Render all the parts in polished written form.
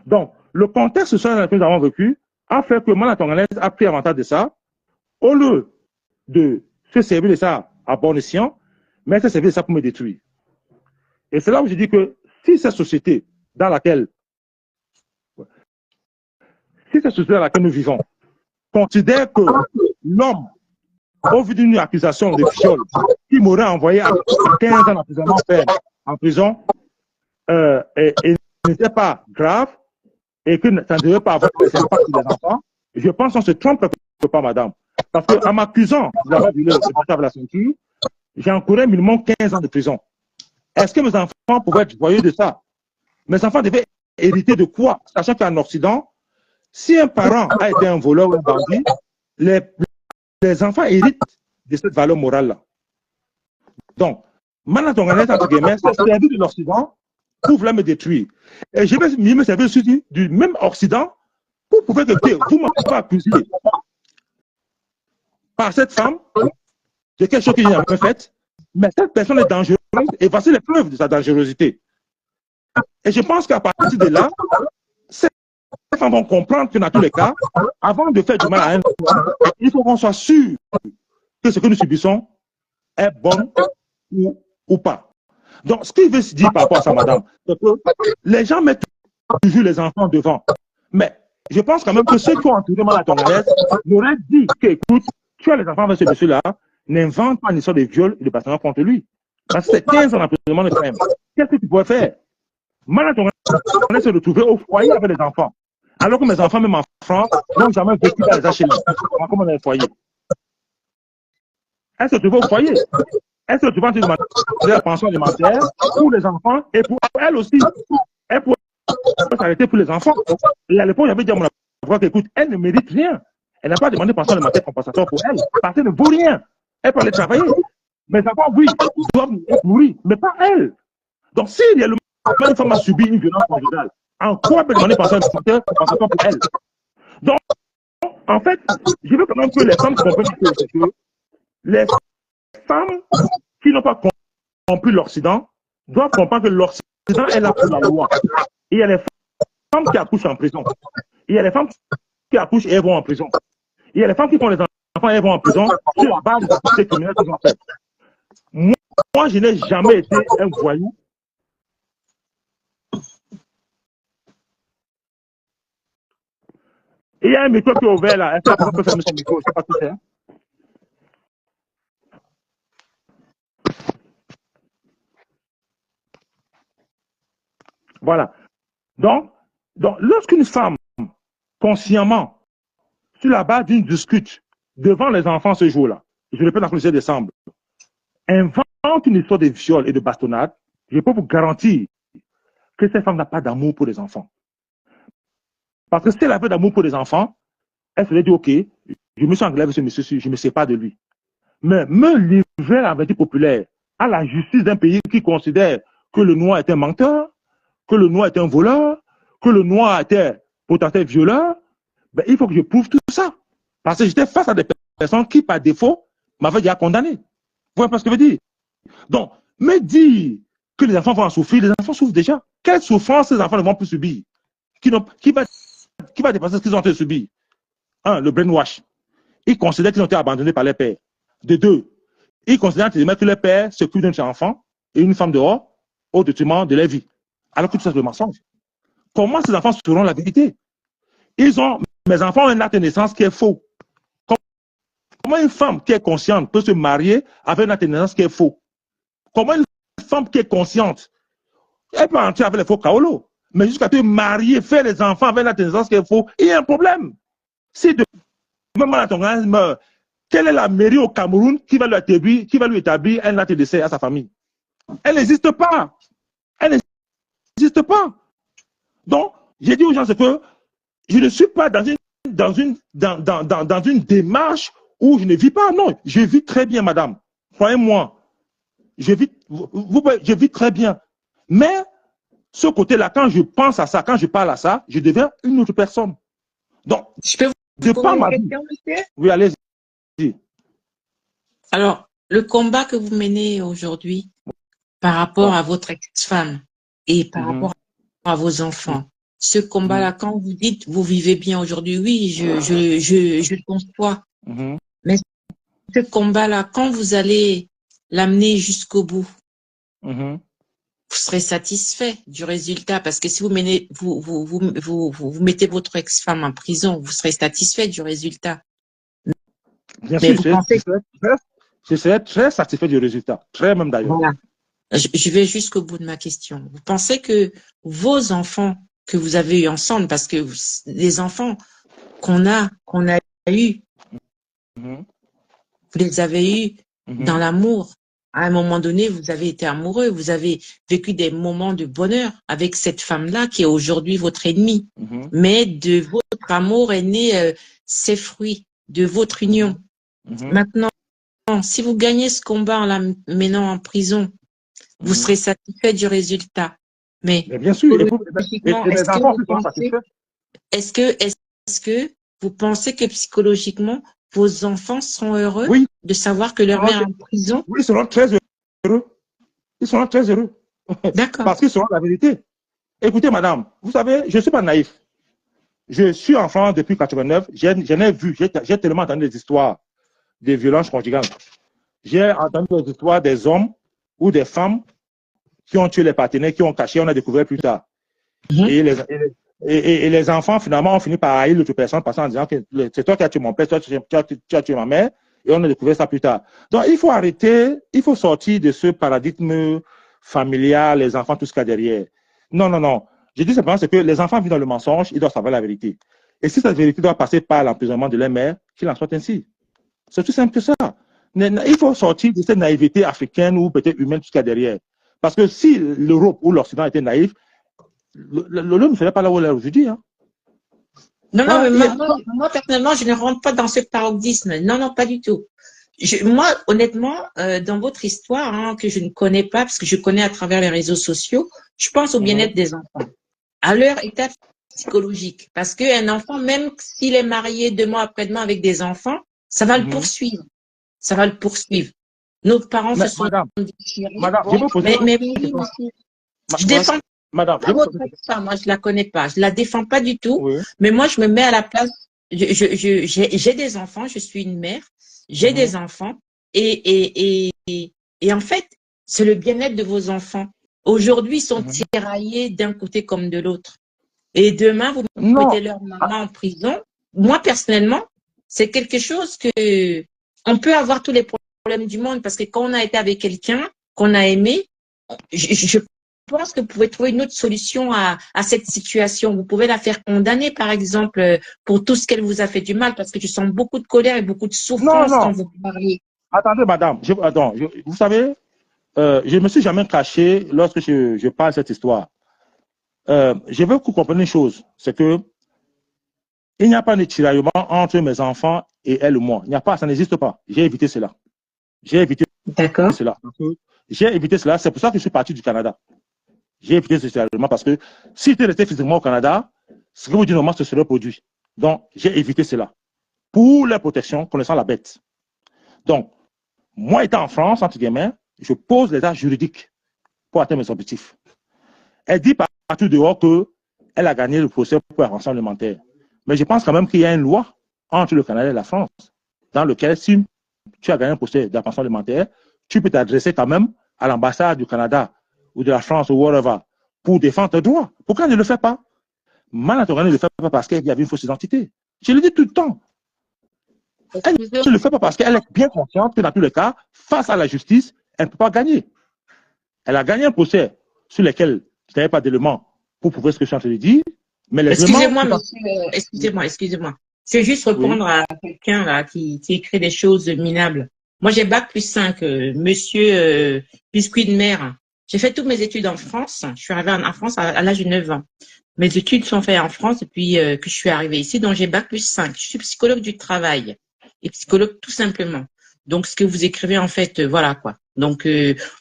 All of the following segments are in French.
Donc, le contexte social dans lequel nous avons vécu a fait que Mala Tonganaise a pris avantage de ça, au lieu de se servir de ça à bon escient, mais se servir de ça pour me détruire. Et c'est là où je dis que si cette société dans laquelle nous vivons considère que l'homme, au vu d'une accusation de viol, qui m'aurait envoyé à 15 ans d'emprisonnement ferme en prison, et n'était pas grave, et que ça ne devait pas avoir des impacts sur les enfants, je pense qu'on se trompe quelque part, madame. Parce qu'en m'accusant d'avoir violé le la ceinture, j'ai encouru minimum 15 ans de prison. Est-ce que mes enfants pouvaient être voyous de ça? Mes enfants devaient hériter de quoi? Sachant qu'en Occident, si un parent a été un voleur ou un bandit, les enfants héritent de cette valeur morale-là. Donc, maintenant, ton entre guillemets, c'est servi de l'Occident pour vouloir me détruire. Et je vais me servir aussi du même Occident pour prouver que vous ne m'avez pas accusé par cette femme de quelque chose que je n'ai pas fait, mais cette personne est dangereuse et voici les preuves de sa dangerosité. Et je pense qu'à partir de là, ces femmes vont comprendre que dans tous les cas, avant de faire du mal à un homme, il faut qu'on soit sûr que ce que nous subissons est bon ou pas. Donc, ce qu'il veut se dire par rapport à ça, madame, c'est que les gens mettent toujours les enfants devant. Mais je pense quand même que ceux qui ont entouré Mala Tonganaise m'auraient dit que, écoute, tu as les enfants avec ce monsieur-là, n'invente pas une histoire de viol et de bâtiment contre lui. Parce que c'est 15 ans d'emprisonnement de crème. Qu'est-ce que tu pourrais faire? Mala Tonganaise se retrouver au foyer avec les enfants. Alors que mes enfants, même en France, n'ont jamais vécu dans les HLM. Comment on est au foyer? Elle se retrouve au foyer. Elle se retrouve en train de demander la pension alimentaire pour les enfants et pour elle aussi. Elle pourrait s'arrêter pour les enfants. Et à l'époque, j'avais dit à mon avocat qu'écoute, elle ne mérite rien. Elle n'a pas demandé pension alimentaire compensatoire pour elle, parce qu'elle ne vaut rien. Elle peut aller travailler. Mes enfants, oui, doivent être nourris, mais pas elle. Donc, si réellement une femme a subi une violence conjugale, en quoi elle peut demander pension alimentaire compensatoire pour elle? Donc, en fait, je veux quand même que les femmes comprennent que les femmes qui n'ont pas compris l'Occident doivent comprendre que l'Occident est là pour la loi. Et il y a les femmes qui accouchent en prison. Il y a les femmes qui accouchent et elles vont en prison. Il y a les femmes qui font les enfants et elles vont en prison sur la base de ces criminels qu'ils ont fait. Moi, je n'ai jamais été un voyou. Et il y a un micro qui est ouvert là. Est-ce qu'on peut fermer son micro? Je ne sais pas tout faire. Voilà. Donc, lorsqu'une femme, consciemment, sur la base d'une discute devant les enfants ce jour-là, je répète dans le 1er décembre, invente une histoire de viol et de bastonnade, je peux vous garantir que cette femme n'a pas d'amour pour les enfants. Parce que si elle avait d'amour pour les enfants, elle se dit, OK, je me suis engueulé avec ce monsieur, je ne me sépare de lui. Mais me livrer à la vérité populaire, à la justice d'un pays qui considère que le noir est un menteur, que le noir est un voleur, que le noir était potentiel violeur, ben, il faut que je prouve tout ça. Parce que j'étais face à des personnes qui, par défaut, m'avaient déjà condamné. Vous voyez ce que je veux dire? Donc, me dire que les enfants vont en souffrir, les enfants souffrent déjà. Quelle souffrance ces enfants ne vont plus subir? Qui va dépasser ce qu'ils ont été subir? Un, le brainwash. Ils considèrent qu'ils ont été abandonnés par les pères. De deux, ils considèrent que les pères s'occupent d'un enfant et une femme dehors au détriment de leur vie. Alors que tout ça, c'est le mensonge. Comment ces enfants sauront la vérité? Mes enfants ont un acte de naissance qui est faux. Comment une femme qui est consciente peut se marier avec un acte de naissance qui est faux? Comment une femme qui est consciente, elle peut entrer avec les faux kaolo, mais jusqu'à te marier, faire les enfants avec un acte de naissance qui est faux, il y a un problème. Si demain, meurt, quelle est la mairie au Cameroun qui va lui établir un acte de décès à sa famille? Elle n'existe pas. Elle n'existe pas. Donc, j'ai dit aux gens, c'est que je ne suis pas dans une démarche où je ne vis pas. Non, je vis très bien, madame. Croyez-moi. Je vis très bien. Mais, ce côté-là, quand je pense à ça, quand je parle à ça, je deviens une autre personne. Donc, je peux vous poser une question, monsieur? Oui, allez-y. Alors, le combat que vous menez aujourd'hui par rapport à votre ex-femme et par rapport à vos enfants, ce combat-là, quand vous dites vous vivez bien aujourd'hui, oui, je le conçois. Mais ce combat-là, quand vous allez l'amener jusqu'au bout, vous serez satisfait du résultat, parce que si vous mettez votre ex-femme en prison, vous serez satisfait du résultat. Bien Mais sûr, je serais très satisfait du résultat, très même d'ailleurs. Voilà. Je vais jusqu'au bout de ma question. Vous pensez que vos enfants que vous avez eu ensemble, parce que les enfants qu'on a eu, vous les avez eus dans l'amour. À un moment donné, vous avez été amoureux, vous avez vécu des moments de bonheur avec cette femme-là qui est aujourd'hui votre ennemie. Mais de votre amour est né ces fruits de votre union. Maintenant, si vous gagnez ce combat en la menant en prison, vous serez satisfait du résultat. Mais bien sûr, est-ce que vous pensez que psychologiquement, vos enfants seront heureux de savoir que leur mère est en prison? Oui, ils seront très heureux. Ils seront très heureux. D'accord. Parce qu'ils sauront la vérité. Écoutez, madame, vous savez, je ne suis pas naïf. Je suis enfant depuis 89. J'en ai vu, j'ai tellement entendu des histoires de violences conjugales. J'ai entendu des histoires des hommes ou des femmes qui ont tué les partenaires, qui ont caché, on a découvert plus tard. Et les enfants, finalement, ont fini par haïr l'autre personne en disant que c'est toi qui as tué mon père, toi tu as tué ma mère, et on a découvert ça plus tard. Donc, il faut arrêter, il faut sortir de ce paradigme familial, les enfants, tout ce qu'il y a derrière. Non, non, non. Je dis simplement que les enfants vivent dans le mensonge, ils doivent savoir la vérité. Et si cette vérité doit passer par l'emprisonnement de leur mère, qu'il en soit ainsi. C'est tout simple que ça. Il faut sortir de cette naïveté africaine ou peut-être humaine, tout ce qu'il y a derrière. Parce que si l'Europe ou l'Occident était naïf, le ne serait pas là où il est aujourd'hui. Hein. Non, non, mais moi, personnellement, je ne rentre pas dans ce paroxysme. Non, non, pas du tout. Moi, honnêtement, dans votre histoire, hein, que je ne connais pas, parce que je connais à travers les réseaux sociaux, je pense au bien-être des enfants, à leur état psychologique. Parce qu'un enfant, même s'il est marié 2 mois après-demain avec des enfants, ça va le poursuivre. Ça va le poursuivre. Nos parents se sont déchirés. Madame, mais oui, monsieur. Je défends Madame, votre femme, moi je la connais pas, je la défends pas du tout, mais moi je me mets à la place. J'ai des enfants, je suis une mère, j'ai des enfants et en fait c'est le bien-être de vos enfants. Aujourd'hui ils sont tiraillés d'un côté comme de l'autre et demain vous mettez leur maman en prison. Moi personnellement c'est quelque chose que on peut avoir tous les problèmes du monde parce que quand on a été avec quelqu'un qu'on a aimé, je pense que vous pouvez trouver une autre solution à cette situation. Vous pouvez la faire condamner, par exemple, pour tout ce qu'elle vous a fait du mal, parce que je sens beaucoup de colère et beaucoup de souffrance quand vous parlez. Attendez, madame. Vous savez, je ne me suis jamais caché lorsque je parle de cette histoire. Je veux que vous compreniez une chose, c'est que il n'y a pas de tiraillement entre mes enfants et elle ou moi. Il n'y a pas, ça n'existe pas. J'ai évité cela. J'ai évité cela. J'ai évité cela. C'est pour ça que je suis parti du Canada. J'ai évité ce tiraillement parce que si j'étais resté physiquement au Canada, ce que vous dites normalement se serait produit. Donc, j'ai évité cela. Pour la protection, connaissant la bête. Donc, moi étant en France, entre guillemets, je pose les actes juridiques pour atteindre mes objectifs. Elle dit partout dehors qu'elle a gagné le procès pour avancement alimentaire. Mais je pense quand même qu'il y a une loi entre le Canada et la France dans lequel si tu as gagné un procès d'avancement alimentaire, tu peux t'adresser quand même à l'ambassade du Canada ou de la France ou whatever pour défendre tes droits. Pourquoi elle ne le fait pas? Manatourane ne le fait pas parce qu'il y avait une fausse identité. Je le dis tout le temps. Elle ne le fait pas parce qu'elle est bien consciente que dans tous les cas, face à la justice, elle ne peut pas gagner. Elle a gagné un procès sur lequel il n'y avait pas d'éléments pour prouver ce que je suis en train de dire. Mais excusez-moi, monsieur, excusez-moi. Je vais juste répondre à quelqu'un là qui écrit des choses minables. Moi, j'ai bac+5, monsieur biscuit de mer. J'ai fait toutes mes études en France. Je suis arrivée en France à l'âge de 9 ans. Mes études sont faites en France depuis que je suis arrivée ici. Donc, j'ai bac+5. Je suis psychologue du travail et psychologue tout simplement. Donc, ce que vous écrivez, en fait, voilà quoi. Donc,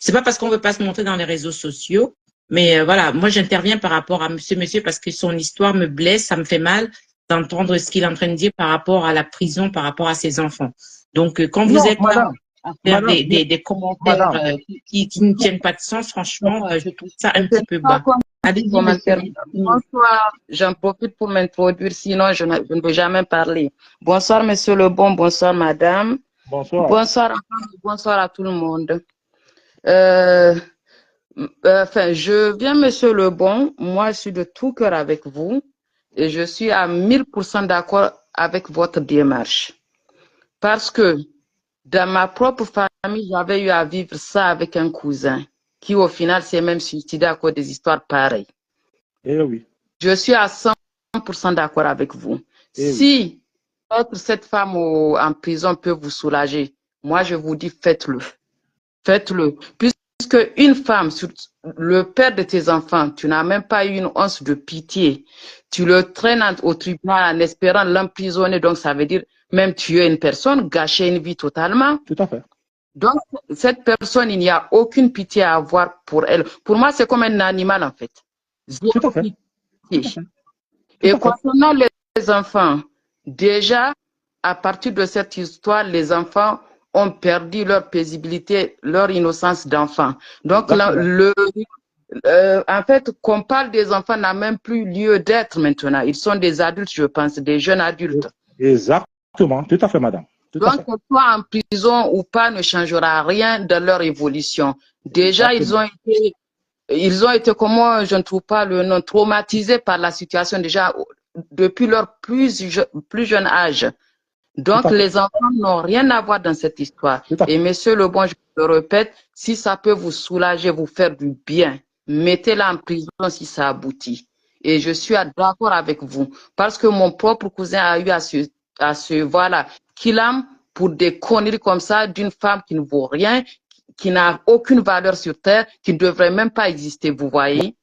c'est pas parce qu'on veut pas se montrer dans les réseaux sociaux. Mais voilà, moi, j'interviens par rapport à ce monsieur parce que son histoire me blesse, ça me fait mal d'entendre ce qu'il est en train de dire par rapport à la prison, par rapport à ses enfants. Donc, quand vous êtes là à faire des commentaires qui ne tiennent pas de sens, franchement, je trouve ça un petit peu bas. Allez-y, commentaire. monsieur. Bonsoir, j'en profite pour m'introduire, sinon je ne vais jamais parler. Bonsoir, monsieur Lebon, bonsoir, madame. Bonsoir. Bonsoir à tout le monde. Je viens, monsieur Lebon, moi je suis de tout cœur avec vous et je suis à 1000% d'accord avec votre démarche. Parce que dans ma propre famille, j'avais eu à vivre ça avec un cousin qui au final s'est même suicidé à cause des histoires pareilles. Eh oui. Je suis à 100% d'accord avec vous. Si cette femme en prison peut vous soulager, moi je vous dis faites-le. Faites-le. Puisque une femme, le père de tes enfants, tu n'as même pas eu une once de pitié. Tu le traînes au tribunal en espérant l'emprisonner. Donc ça veut dire même tuer une personne, gâcher une vie totalement. Tout à fait. Donc cette personne, il n'y a aucune pitié à avoir pour elle. Pour moi, c'est comme un animal en fait. Tout à fait. Et concernant les enfants, déjà, à partir de cette histoire, les enfants ont perdu leur paisibilité, leur innocence d'enfant. Donc, en fait, qu'on parle des enfants n'a même plus lieu d'être maintenant. Ils sont des adultes, je pense, des jeunes adultes. Exactement, tout à fait, madame. Donc, qu'ils soient en prison ou pas ne changera rien dans leur évolution. Déjà, ils ont été, comment je ne trouve pas le nom, traumatisés par la situation déjà depuis leur plus jeune âge. Donc, les enfants n'ont rien à voir dans cette histoire. Et monsieur Lebon, je le répète, si ça peut vous soulager, vous faire du bien, mettez-la en prison si ça aboutit. Et je suis d'accord avec vous. Parce que mon propre cousin a eu à se voilà, qu'il aime pour des conneries comme ça d'une femme qui ne vaut rien, qui n'a aucune valeur sur terre, qui ne devrait même pas exister, vous voyez.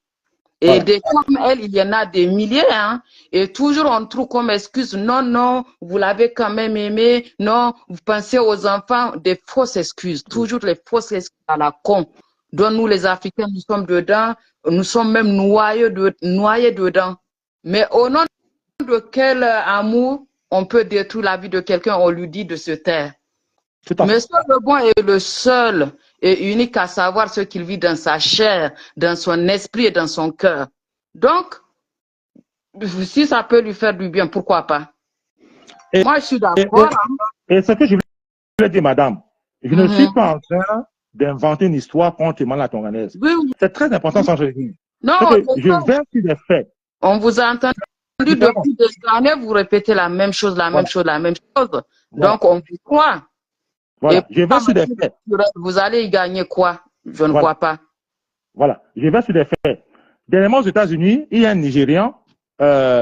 Et des comme elle, il y en a des milliers, hein. Et toujours on trouve comme excuse, non, non, vous l'avez quand même aimé, non, vous pensez aux enfants, des fausses excuses, toujours les fausses excuses à la con. Donc nous les Africains, nous sommes dedans, nous sommes même noyés dedans. Mais au nom de quel amour on peut détruire la vie de quelqu'un, on lui dit de se taire. Monsieur Lebon est le seul et unique à savoir ce qu'il vit dans sa chair, dans son esprit et dans son cœur. Donc, si ça peut lui faire du bien, pourquoi pas? Moi, je suis d'accord. Et ce que je voulais dire, madame, je ne suis pas en train d'inventer une histoire contre la tonganaise. Oui. C'est très important, sans je dire. Non, je vais sur des faits. On vous a entendu depuis des années, vous répétez la même chose, la même chose. Donc, on vous croit. Voilà, je vais sur des faits. Vous allez y gagner quoi? Je ne vois pas. Voilà, je vais sur des faits. Dernièrement, aux États-Unis, il y a un Nigérian,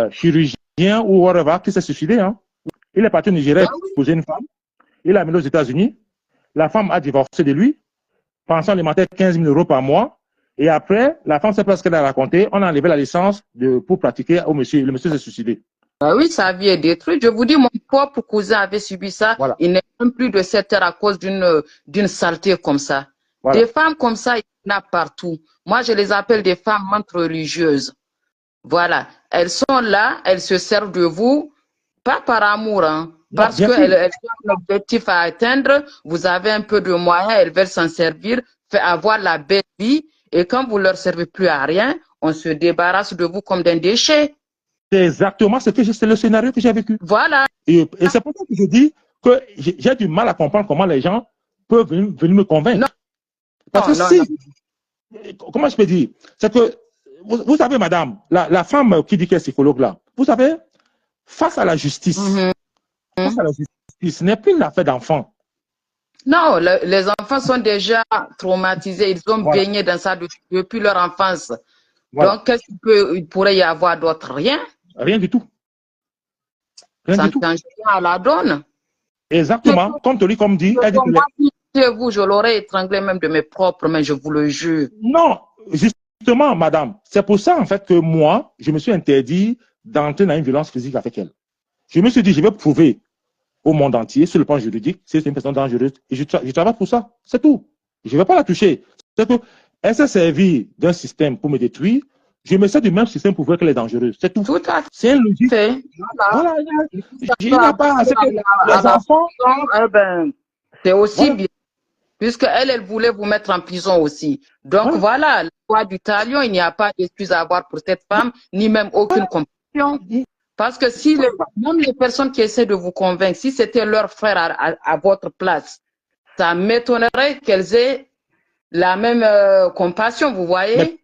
chirurgien ou whatever, qui s'est suicidé. Hein. Il est parti au Nigeria pour épouser une femme. Il l'a amené aux États-Unis. La femme a divorcé de lui, pensant alimentaire 15 000 € par mois. Et après, la femme sait pas ce qu'elle a raconté. On a enlevé la licence pour pratiquer au monsieur. Le monsieur s'est suicidé. Ah oui, sa vie est détruite. Je vous dis, mon propre cousin avait subi ça. Voilà. Il n'est même plus de cette terre à cause d'une saleté comme ça. Voilà. Des femmes comme ça, il y en a partout. Moi, je les appelle des femmes religieuses. Voilà. Elles sont là, elles se servent de vous, pas par amour, hein, parce qu'elles ont un objectif à atteindre. Vous avez un peu de moyens, elles veulent s'en servir, avoir la belle vie. Et quand vous leur servez plus à rien, on se débarrasse de vous comme d'un déchet. C'est exactement c'est le scénario que j'ai vécu. Voilà. Et c'est pour ça que je dis que j'ai du mal à comprendre comment les gens peuvent venir me convaincre. Non. Parce que comment je peux dire? C'est que, vous savez, madame, la femme qui dit qu'elle est psychologue là, vous savez, face à la justice, ce n'est plus une affaire d'enfant. Non, les enfants sont déjà traumatisés, ils ont baigné dans ça depuis leur enfance. Donc, qu'est-ce qu'il pourrait y avoir d'autre? Rien. Rien du tout. Ça ne change rien à la donne. Exactement. Comme Tori, comme dit, elle dit que moi, si c'était vous, je l'aurais étranglé même de mes propres mains, je vous le jure. Non, justement, madame, c'est pour ça, en fait, que moi, je me suis interdit d'entrer dans une violence physique avec elle. Je me suis dit, je vais prouver au monde entier, sur le plan juridique, c'est une personne dangereuse. Et je travaille pour ça. C'est tout. Je ne vais pas la toucher. C'est tout. Elle s'est servie d'un système pour me détruire. Je me sers du même système pour voir qu'elle est dangereuse. C'est tout. Tout à fait. C'est une logique. Voilà. Il n'y a pas. Les enfants. C'est aussi bien. Puisque elle voulait vous mettre en prison aussi. Donc voilà, poids du talion, il n'y a pas d'excuse à avoir pour cette femme, ni même aucune compassion. Parce que si même les personnes qui essaient de vous convaincre, si c'était leur frère à votre place, ça m'étonnerait qu'elles aient la même compassion, vous voyez? Mais,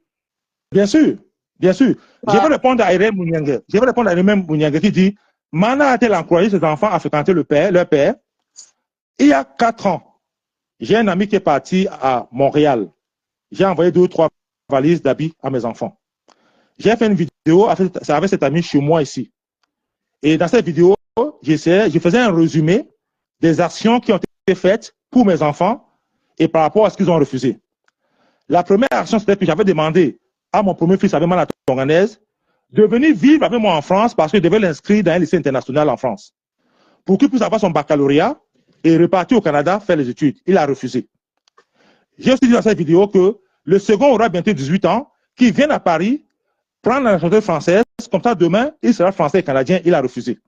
bien sûr, bien sûr. Je vais répondre à Irène Mouniangue. Je vais répondre à Irène Mouniangue qui dit, Mana a-t-elle encouragé ses enfants à fréquenter leur père? Il y a 4 ans, j'ai un ami qui est parti à Montréal. J'ai envoyé 2 ou 3 valises d'habits à mes enfants. J'ai fait une vidéo avec cet ami chez moi ici. Et dans cette vidéo, je faisais un résumé des actions qui ont été faites pour mes enfants et par rapport à ce qu'ils ont refusé. La première action, c'était que j'avais demandé à mon premier fils, avec moi la tonganaise, de venir vivre avec moi en France parce qu'il devait l'inscrire dans un lycée international en France. Pour qu'il puisse avoir son baccalauréat et repartir au Canada faire les études. Il a refusé. J'ai aussi dit dans cette vidéo que le second aura bientôt 18 ans, qu'il vienne à Paris, prendre la nationalité française, comme ça demain, il sera français et canadien, il a refusé.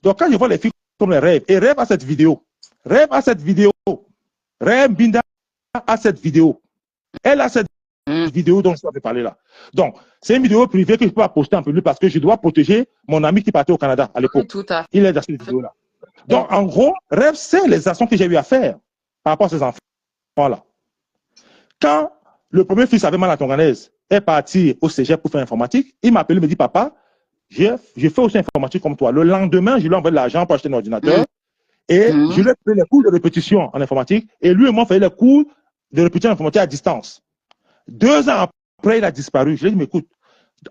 Donc quand je vois les filles comme les rêves, et rêve à cette vidéo, Rêve Binda a cette vidéo. Elle a cette vidéo dont je vais parler là. Donc, c'est une vidéo privée que je peux pas poster en public parce que je dois protéger mon ami qui partait au Canada à l'époque. Il est dans cette vidéo-là. Donc, en gros, Rêve, c'est les actions que j'ai eu à faire par rapport à ces enfants-là. Quand le premier fils avec moi, la tonganaise, est parti au cégep pour faire informatique, il m'a appelé, il me dit, papa, j'ai fait aussi informatique comme toi. Le lendemain, je lui ai envoyé de l'argent pour acheter un ordinateur et je lui ai fait les cours de répétition en informatique et lui et moi, on fait les cours de répétition en informatique à distance. 2 ans après, il a disparu. Je lui ai dit, mais écoute,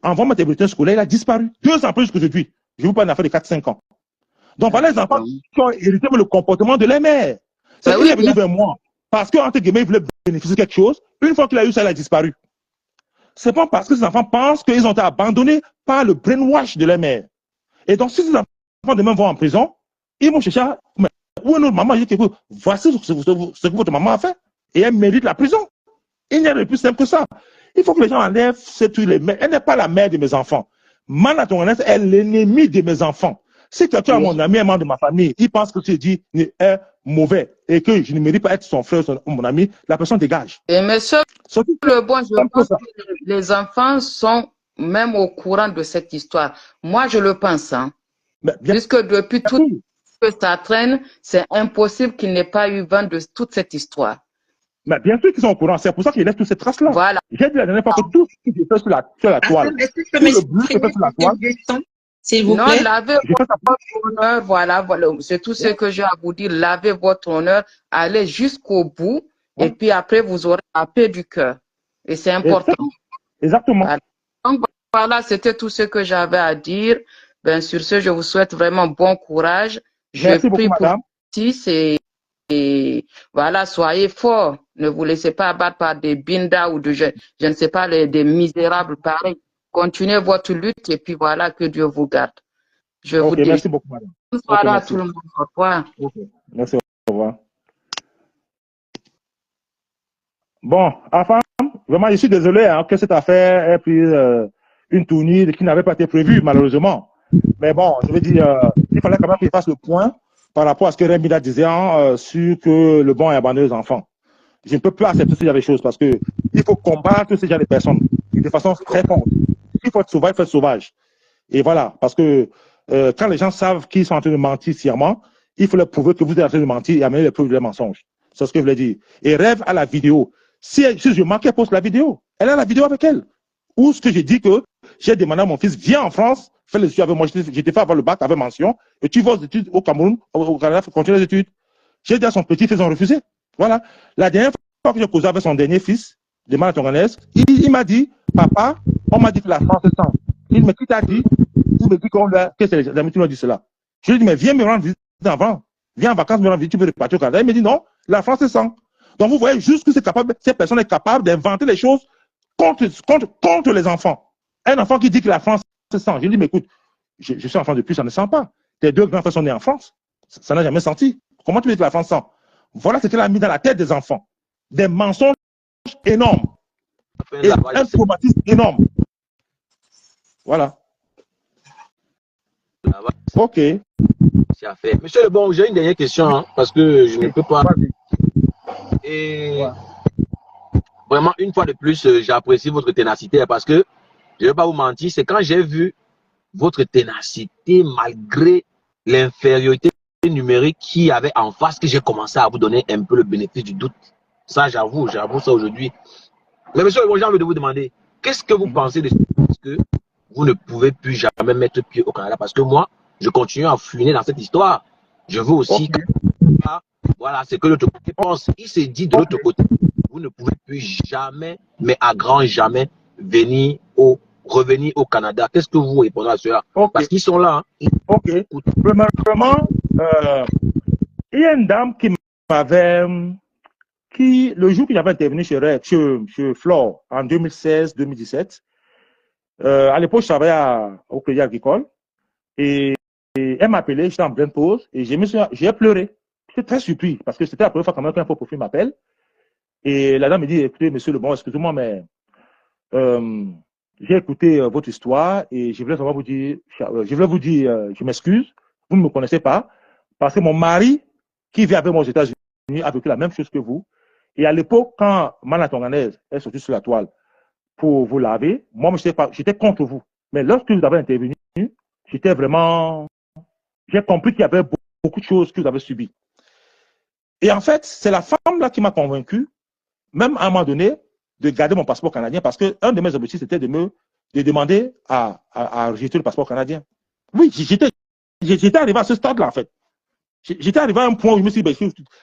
envoie-moi tes bulletins scolaires, il a disparu. 2 ans après jusqu'aujourd'hui. Je vous parle d'une affaire de 4-5 ans. Donc, voilà les enfants qui ont hérité le comportement de leur mère. C'est qu'il est venu vers moi. Parce qu'entre guillemets, il voulait bénéficier de quelque chose. Une fois qu'il a eu ça, il a disparu. C'est pas parce que ces enfants pensent qu'ils ont été abandonnés par le brainwash de leur mère. Et donc, si ces enfants demain vont en prison, ils vont chercher à... Où est notre maman? Voici ce que votre maman a fait. Et elle mérite la prison. Il n'y a de plus simple que ça. Il faut que les gens enlèvent tous les mères. Elle n'est pas la mère de mes enfants. Mana Tonganès est l'ennemi de mes enfants. Si quelqu'un, mon ami, un membre de ma famille, il pense que ce qu'il dit est mauvais et que je ne mérite pas être son frère ou mon ami, la personne dégage. Et monsieur, le bon, je pense que les enfants sont même au courant de cette histoire. Moi, je le pense. Hein. Puisque depuis tout que ça traîne, c'est impossible qu'il n'ait pas eu vent de toute cette histoire. Mais bien sûr qu'ils sont au courant. C'est pour ça qu'ils laissent toutes ces traces-là. Voilà. J'ai dit la dernière fois que tout ce qui est fait sur la toile, tout le bleu qui est fait sur la toile, s'il vous plaît. Non, lavez votre honneur, voilà. C'est tout ce que j'ai à vous dire. Lavez votre honneur, allez jusqu'au bout, et puis après, vous aurez la paix du cœur. Et c'est important. Exactement. Voilà. Donc, voilà, c'était tout ce que j'avais à dire. Ben, sur ce, je vous souhaite vraiment bon courage. Merci beaucoup, madame. Et voilà, soyez forts. Ne vous laissez pas abattre par des bindas ou je ne sais pas, des misérables pareils. Continuez votre lutte et puis voilà, que Dieu vous garde. Je vous dis. Merci beaucoup, madame. Bonsoir à tout le monde. Au revoir. Merci, au revoir. Bon, enfin, vraiment, je suis désolé que cette affaire ait pris une tournure qui n'avait pas été prévue, malheureusement. Mais bon, je veux dire, il fallait quand même qu'il fasse le point par rapport à ce que Remida disait sur que le bon est abandonné aux enfants. Je ne peux plus accepter ce genre de choses parce que il faut combattre ces genre de personnes de façon très forte. Il faut être sauvage, il faut être sauvage. Et voilà, parce que quand les gens savent qu'ils sont en train de mentir sciemment, il faut leur prouver que vous êtes en train de mentir et amener les preuves de leurs mensonges. C'est ce que je voulais dire. Et Rêve à la vidéo. Si je manque, elle poste la vidéo. Elle a la vidéo avec elle. Ou ce que j'ai dit que j'ai demandé à mon fils, viens en France, fais les études avec moi. J'étais fait avoir le bac avec mention. Et tu vas aux études au Cameroun, au Canada, continuer les études. J'ai dit à son petit fils, ils ont refusé. Voilà. La dernière fois que j'ai causé avec son dernier fils, de Mana Tonganès, il m'a dit, papa, on m'a dit que la France est sans. Il me dit, qui t'a dit? Il me dit que c'est les amis qui m'ont dit cela. Je lui ai dit, mais viens me rendre visite avant. Viens en vacances me rendre visite, tu peux repartir au Canada. Il me dit, non, la France est sans. Donc vous voyez juste que cette personne est capable d'inventer les choses contre les enfants. Un enfant qui dit que la France est sans. Je lui dis, mais écoute, je suis enfant depuis, ça ne sent pas. Tes 2 grands frères sont nés en France. Ça n'a jamais senti. Comment tu veux dire que la France sent? Voilà ce qu'elle a mis dans la tête des enfants. Des mensonges énormes. Et un traumatisme énorme. Voilà. Ok. Monsieur Lebon, j'ai une dernière question, hein, parce que je ne peux pas. Et vraiment, une fois de plus, j'apprécie votre ténacité parce que, je ne vais pas vous mentir, c'est quand j'ai vu votre ténacité malgré l'infériorité numérique qu'il y avait en face que j'ai commencé à vous donner un peu le bénéfice du doute. Ça, j'avoue ça aujourd'hui. Mais monsieur, j'ai envie de vous demander, qu'est-ce que vous pensez de ce que vous ne pouvez plus jamais mettre pied au Canada? Parce que moi, je continue à fouiner dans cette histoire. Je veux aussi que, voilà, c'est que l'autre côté pense. Il s'est dit de l'autre côté, vous ne pouvez plus jamais, mais à grand jamais, revenir au Canada. Qu'est-ce que vous répondez à cela? Parce qu'ils sont là. Hein. Ok. Premièrement, il y a une dame qui m'avait, le jour que j'avais intervenu chez Flore en 2016-2017, à l'époque, je travaillais au Crédit Agricole et elle m'a appelé, j'étais en pleine pause et j'ai pleuré. J'étais très surpris parce que c'était la première fois quand même qu'un faux profil m'appelle. Et la dame me dit, écoutez, monsieur Lebon, excusez-moi, mais j'ai écouté votre histoire et je voulais vous dire, je m'excuse, vous ne me connaissez pas, parce que mon mari, qui vit avec moi aux États-Unis, a vécu la même chose que vous. Et à l'époque, quand Mana Tonganaise est sortie sur la toile pour vous laver, moi, j'étais contre vous. Mais lorsque vous avez intervenu, j'étais vraiment, j'ai compris qu'il y avait beaucoup de choses que vous avez subies. Et en fait, c'est la femme là qui m'a convaincu, même à un moment donné, de garder mon passeport canadien parce qu'un de mes objectifs, c'était de demander à enregistrer le passeport canadien. Oui, j'étais arrivé à ce stade-là, en fait. J'étais arrivé à un point où je me suis dit,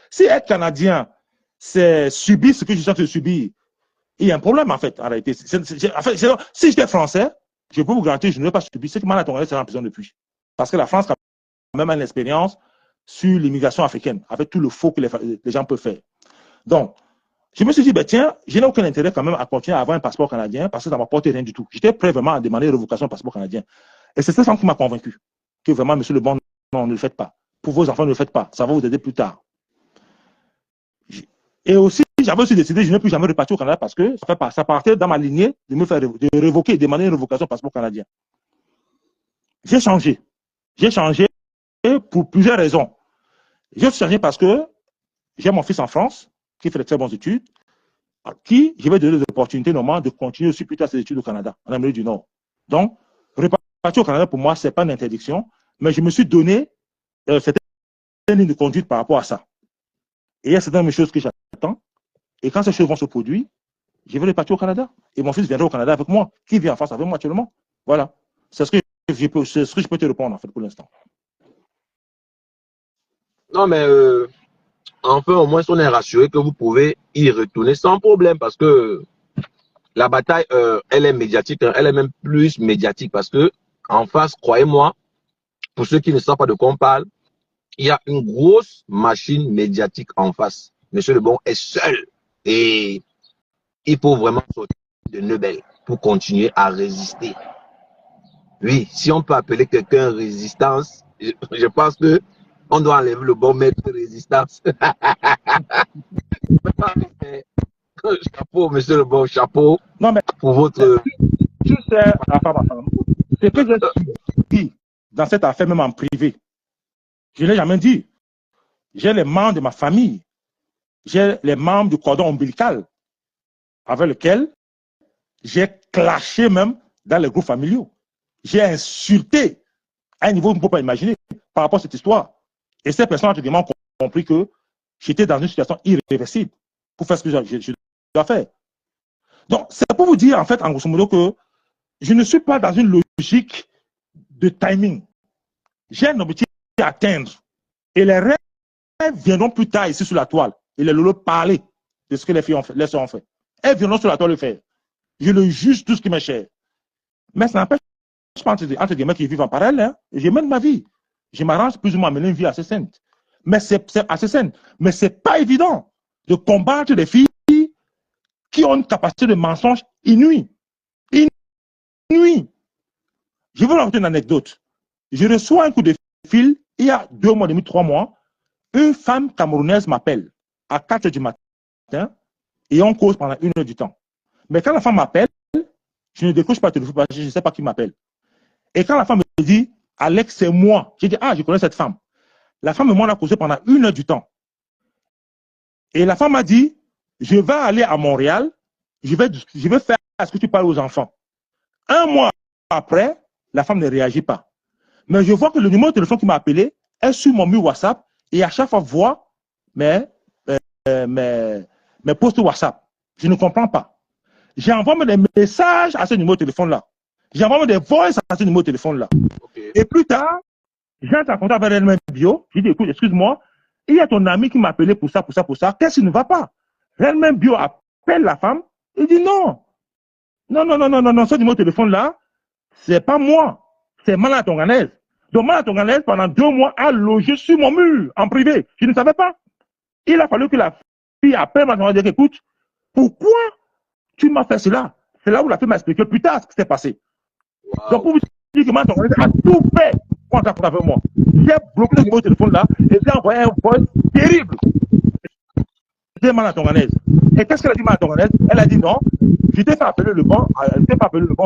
si être canadien, c'est subir ce que je suis en train de subir, il y a un problème, en fait, en réalité. Si j'étais français, je peux vous garantir que je ne vais pas subir ce que Mana Tonganaise sera en prison depuis. Parce que la France a même une expérience sur l'immigration africaine, avec tout le faux que les gens peuvent faire. Donc, je me suis dit, tiens, je n'ai aucun intérêt quand même à continuer à avoir un passeport canadien parce que ça ne m'apporte rien du tout. J'étais prêt vraiment à demander une révocation du passeport canadien. Et c'est cette femme qui m'a convaincu que vraiment, monsieur Lebon, non, ne le faites pas. Pour vos enfants, ne le faites pas. Ça va vous aider plus tard. Et aussi, j'avais aussi décidé, je ne vais plus jamais repartir au Canada parce que ça partait dans ma lignée de révoquer, demander une révocation du passeport canadien. J'ai changé. J'ai changé pour plusieurs raisons. J'ai changé parce que j'ai mon fils en France qui fait de très bonnes études, à qui je vais donner des opportunités normalement de continuer aussi plus tard ses études au Canada, en Amérique du Nord. Donc, repartir au Canada, pour moi, ce n'est pas une interdiction, mais je me suis donné certaines lignes de conduite par rapport à ça. Et il y a certaines choses que j'attends. Et quand ces choses vont se produire, je vais repartir au Canada. Et mon fils viendra au Canada avec moi, qui vit en France avec moi actuellement. Voilà. C'est ce que je peux te répondre, en fait, pour l'instant. Non, mais enfin, au moins, on est rassuré que vous pouvez y retourner sans problème parce que la bataille, elle est médiatique, hein, elle est même plus médiatique parce que en face, croyez-moi, pour ceux qui ne savent pas de quoi on parle, il y a une grosse machine médiatique en face. Monsieur Lebon est seul et il faut vraiment sortir de Nebel pour continuer à résister. Oui, si on peut appeler quelqu'un résistance, je pense que on doit enlever le bon maître de résistance. Chapeau, monsieur Lebon, chapeau. Non, mais pour votre. Je sais, ce que j'ai dit dans cette affaire, même en privé, je ne l'ai jamais dit. J'ai les membres de ma famille, j'ai les membres du cordon ombilical avec lequel j'ai clashé même dans les groupes familiaux. J'ai insulté à un niveau que vous ne pouvez pas imaginer par rapport à cette histoire. Et ces personnes ont vraiment compris que j'étais dans une situation irréversible pour faire ce que je dois faire. Donc, c'est pour vous dire, en fait, en grosso modo, que je ne suis pas dans une logique de timing. J'ai un objectif à atteindre. Et les rêves viendront plus tard ici sur la toile. Et les lolos parler de ce que les filles ont fait, les soeurs ont fait. Elles viendront sur la toile le faire. Je le juge tout ce qui m'est cher. Mais ça n'empêche pas entre des mecs qui vivent en parallèle. Hein. Je mène ma vie. Je m'arrange plus ou moins à mener une vie assez saine. Mais c'est assez saine. Mais ce n'est pas évident de combattre des filles qui ont une capacité de mensonge inouïe. Inouïe. Je vais vous raconter une anecdote. Je reçois un coup de fil, il y a 2 mois et demi, 3 mois. Une femme camerounaise m'appelle à 4 h du matin et on cause pendant 1 heure du temps. Mais quand la femme m'appelle, je ne décroche pas le téléphone parce que je ne sais pas qui m'appelle. Et quand la femme me dit, Alex, c'est moi, j'ai dit, ah, je connais cette femme. La femme et moi, on a causé pendant 1 heure du temps. Et la femme m'a dit, je vais aller à Montréal je vais faire ce que tu parles aux enfants. Un mois après, la femme ne réagit pas. Mais je vois que le numéro de téléphone qui m'a appelé est sur mon mur WhatsApp et à chaque fois voit mes posts WhatsApp. Je ne comprends pas. J'envoie des messages à ce numéro de téléphone-là. J'envoie des voices à ce numéro de téléphone-là. Okay. Et plus tard, j'entre en contact avec elle-même bio. Je dis, écoute, excuse-moi, il y a ton ami qui m'a appelé pour ça. Qu'est-ce qui ne va pas? Elle-même bio appelle la femme. Il dit non. Non, ce numéro de téléphone-là, c'est pas moi. C'est Mala Tonganaise. Donc Mala Tonganaise, pendant 2 mois, a logé sur mon mur, en privé. Je ne savais pas. Il a fallu que la fille appelle Mala Tonganaise et dire, écoute, pourquoi tu m'as fait cela? C'est là où la fille m'a expliqué plus tard ce qui s'est passé. Wow. Donc, pour vous dire que Mala Tonganaise a tout fait pour en avec moi. J'ai bloqué le numéro de téléphone là et j'ai envoyé un voice terrible. C'était Mala Tonganaise. Et qu'est-ce qu'elle a dit, Mala Tonganaise? Elle a dit non, je t'ai fait appeler le banc,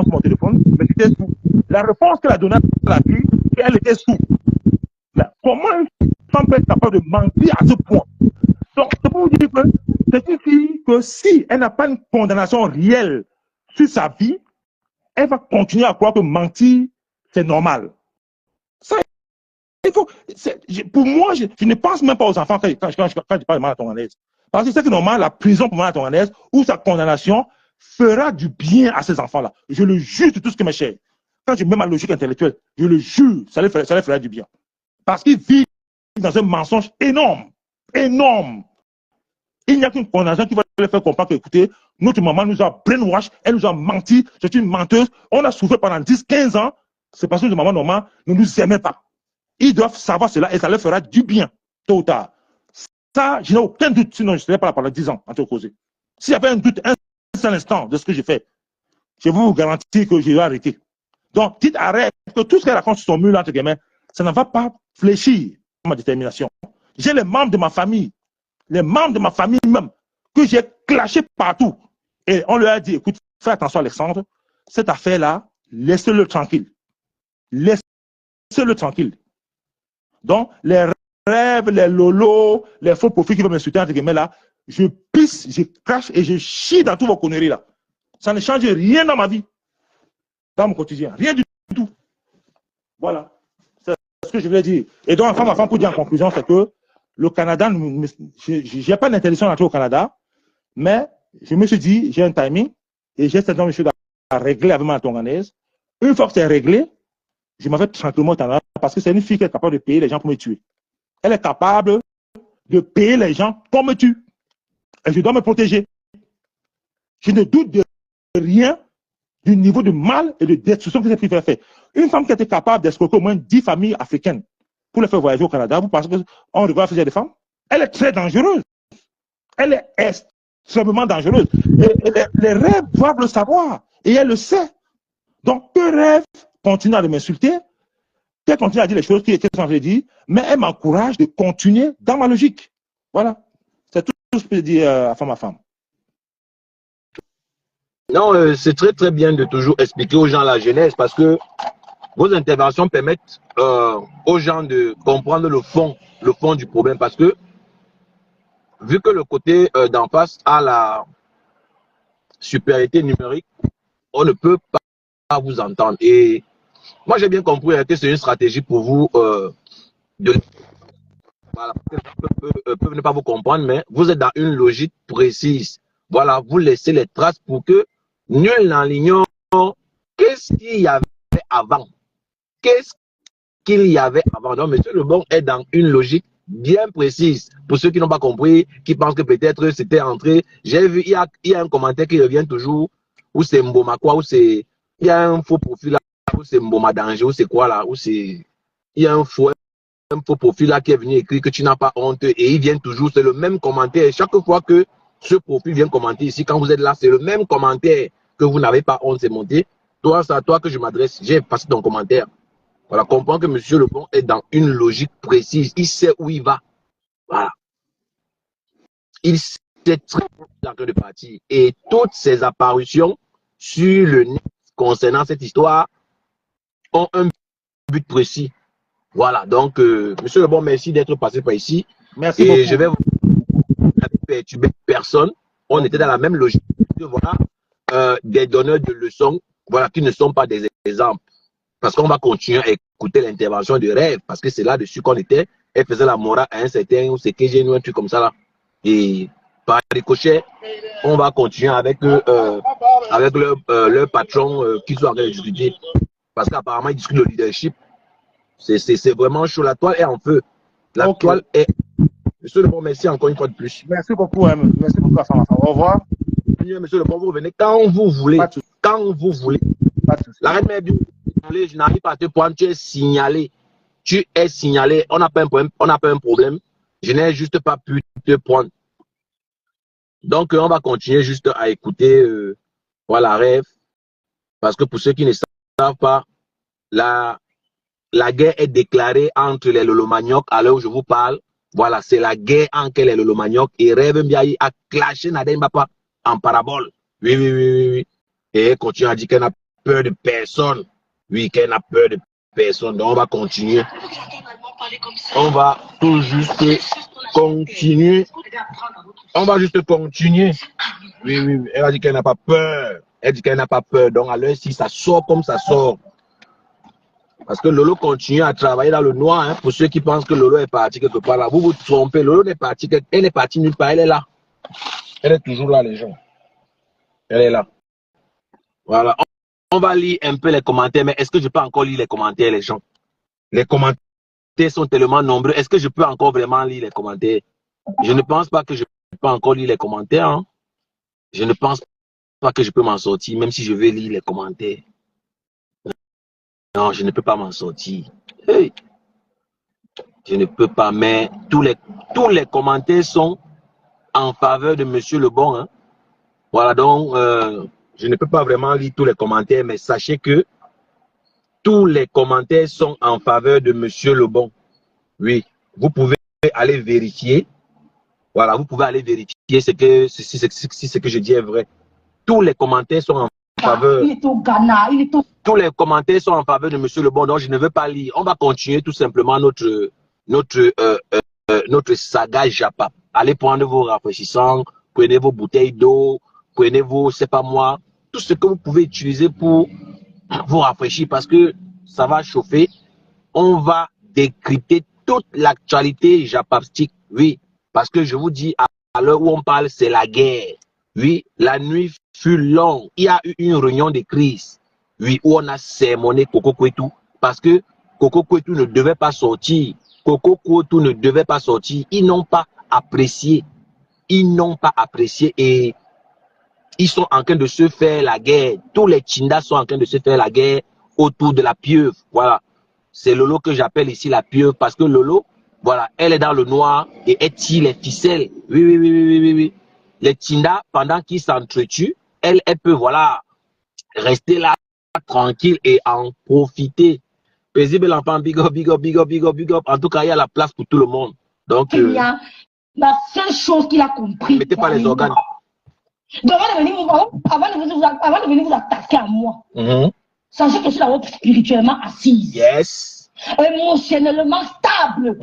sur mon téléphone, mais j'étais sous. La réponse qu'elle a donnée à la fille, c'est qu'elle était sous. Là, comment une femme peut être capable de mentir à ce point? Donc, c'est pour vous dire que c'est une fille que si elle n'a pas une condamnation réelle sur sa vie, elle va continuer à croire que mentir, c'est normal. Ça, il faut, pour moi, je ne pense même pas aux enfants quand je parle de Mala Tonganaise. Parce que c'est que normalement, la prison pour Mala Tonganaise ou sa condamnation fera du bien à ces enfants-là. Je le jure de tout ce que mes chers. Quand je mets ma logique intellectuelle, je le jure, ça leur fera du bien. Parce qu'ils vivent dans un mensonge énorme. Énorme. Il n'y a qu'une condamnation qui va leur faire comprendre que, écoutez, notre maman nous a brainwash, elle nous a menti, c'est une menteuse. On a souffert pendant 10-15 ans. C'est parce que notre maman, normalement, ne nous aimait pas. Ils doivent savoir cela et ça leur fera du bien, tôt ou tard. Ça, je n'ai aucun doute, sinon je ne serais pas là pendant 10 ans en te causer. S'il y avait un doute, un seul instant de ce que j'ai fait, je vous garantis que je vais arrêter. Donc, dites arrête, que tout ce qu'elle raconte sur son mur, entre guillemets, ça ne va pas fléchir ma détermination. J'ai les membres de ma famille même, que j'ai clashé partout. Et on leur a dit, écoute, fais attention Alexandre, cette affaire-là, laissez-le tranquille. Laissez-le tranquille. Donc, les rêves, les lolos, les faux profils qui veulent m'insulter, entre guillemets, là, je pisse, je crache et je chie dans toutes vos conneries, là. Ça ne change rien dans ma vie, dans mon quotidien. Rien du tout. Voilà. C'est ce que je voulais dire. Et donc, enfin, pour dire en conclusion, c'est que le Canada, je n'ai pas d'intention d'entrer au Canada, mais je me suis dit, j'ai un timing et j'ai certainement une chose à régler avec ma Tonganaise. Une fois que c'est réglé, je m'en vais tranquillement au Canada parce que c'est une fille qui est capable de payer les gens pour me tuer. Elle est capable de payer les gens pour me tuer. Et je dois me protéger. Je ne doute de rien du niveau de mal et de destruction que cette fille fait. Une femme qui était capable d'escroquer au moins 10 familles africaines pour les faire voyager au Canada, vous pensez qu'on regarde faire des femmes? Elle est très dangereuse. Elle est extrêmement dangereuse. Et les rêves doivent le savoir. Et elle le sait. Donc, que rêve continue à m'insulter, qu'elle continue à dire les choses qui étaient censées dire, mais elle m'encourage de continuer dans ma logique. Voilà. C'est tout ce que je peux dire à femme. Non, c'est très très bien de toujours expliquer aux gens la genèse parce que vos interventions permettent aux gens de comprendre le fond du problème parce que vu que le côté d'en face a la supériorité numérique, on ne peut pas vous entendre. Et moi, j'ai bien compris que c'est une stratégie pour vous voilà, peuvent ne pas vous comprendre, mais vous êtes dans une logique précise. Voilà, vous laissez les traces pour que nul n'en ignore qu'est-ce qu'il y avait avant. Qu'est-ce qu'il y avait avant. Donc, M. Lebon est dans une logique bien précise. Pour ceux qui n'ont pas compris, qui pensent que peut-être c'était entré, j'ai vu, il y a un commentaire qui revient toujours, où c'est Mboma quoi, où c'est, il y a un faux profil là, où c'est Mboma danger, où c'est quoi là, où c'est, il y a un faux profil là qui est venu écrire que tu n'as pas honte et il vient toujours, c'est le même commentaire. Chaque fois que ce profil vient commenter ici, quand vous êtes là, c'est le même commentaire que vous n'avez pas honte, c'est monté. Toi, c'est à toi que je m'adresse, j'ai passé ton commentaire. Voilà, comprends que M. Lebon est dans une logique précise. Il sait où il va. Voilà. Il sait très bien de partir. Et toutes ces apparitions sur le net concernant cette histoire ont un but précis. Voilà. Donc, M. Lebon, merci d'être passé par ici. Merci et beaucoup. Je vais vous perturber personne. On était dans la même logique. que voilà, des donneurs de leçons, voilà, qui ne sont pas des exemples. Parce qu'on va continuer à écouter l'intervention de Rêve, parce que c'est là-dessus qu'on était. Elle faisait la morale à un certain, ou c'est que j'ai un truc comme ça là. Et par ricochet, on va continuer avec leur patron qui sont en train de discuter. Parce qu'apparemment, ils discutent de leadership. C'est vraiment chaud. La toile est en feu. La toile est... Monsieur le bon, merci encore une fois de plus. Merci beaucoup, merci beaucoup, Hassan. Au revoir. Monsieur le bon, vous venez quand vous voulez. Quand vous voulez. La reine mère, je n'arrive pas à te prendre. Tu es signalé. Tu es signalé. On n'a pas un problème. On n'a pas un problème. Je n'ai juste pas pu te prendre. Donc, on va continuer juste à écouter voilà, Rêve. Parce que pour ceux qui ne savent pas, la guerre est déclarée entre les Lolo-Manioc à l'heure où je vous parle. Voilà, c'est la guerre entre les Lolo-Manioc et Rêve Mbiaye a clashé Nadine Bapa en parabole. Oui. Et elle continue à dire qu'elle n'a peur de personne. Oui, qu'elle n'a peur de personne. Donc, on va continuer. On va tout juste continuer. On va juste continuer. Oui. Elle a dit qu'elle n'a pas peur. Elle dit qu'elle n'a pas peur. Donc, à l'heure ci, ça sort comme ça sort. Parce que Lolo continue à travailler dans le noir. Hein, pour ceux qui pensent que Lolo est parti quelque part là. Vous vous trompez. Lolo n'est parti. Elle n'est partie nulle part. Elle est là. Elle est toujours là, les gens. Elle est là. Voilà. On va lire un peu les commentaires. Mais est-ce que je peux encore lire les commentaires, les gens? Les commentaires sont tellement nombreux. Est-ce que je peux encore vraiment lire les commentaires? Je ne pense pas que je peux encore lire les commentaires. Hein. Je ne pense pas que je peux m'en sortir, même si je vais lire les commentaires. Non, je ne peux pas m'en sortir. Hey. Je ne peux pas, mais tous les commentaires sont en faveur de Monsieur Lebon. Hein. Voilà, donc, je ne peux pas vraiment lire tous les commentaires, mais sachez que tous les commentaires sont en faveur de Monsieur Lebon. Oui, vous pouvez aller vérifier. Voilà, vous pouvez aller vérifier si ce que je dis est vrai. Tous les commentaires sont en faveur. Il est au Ghana, Tous les commentaires sont en faveur de Monsieur Lebon, donc je ne veux pas lire. On va continuer tout simplement notre saga Japa. Allez prendre vos rafraîchissants, prenez vos bouteilles d'eau, prenez vos, c'est pas moi, tout ce que vous pouvez utiliser pour vous rafraîchir parce que ça va chauffer. On va décrypter toute l'actualité japapstique. Oui, parce que je vous dis, à l'heure où on parle, c'est la guerre. Oui, la nuit fut longue. Il y a eu une réunion de crise. Oui, où on a sermonné Coco Kwetu parce que Coco Kwetu ne devait pas sortir. Coco Kwetu ne devait pas sortir. Ils n'ont pas apprécié. Ils n'ont pas apprécié et ils sont en train de se faire la guerre. Tous les Tchindas sont en train de se faire la guerre autour de la pieuvre. Voilà. C'est Lolo que j'appelle ici la pieuvre parce que Lolo, voilà, elle est dans le noir et elle tire les ficelles. Oui. Les Tchindas, pendant qu'ils s'entretuent, elle peut, voilà, rester là, tranquille et en profiter. Paisible l'enfant, big up. En tout cas, il y a la place pour tout le monde. Donc, la seule chose qu'il a compris. Mettez pas les organes. Donc, avant de venir vous attaquer à moi, sachez que je suis là spirituellement assise. Yes. Émotionnellement stable.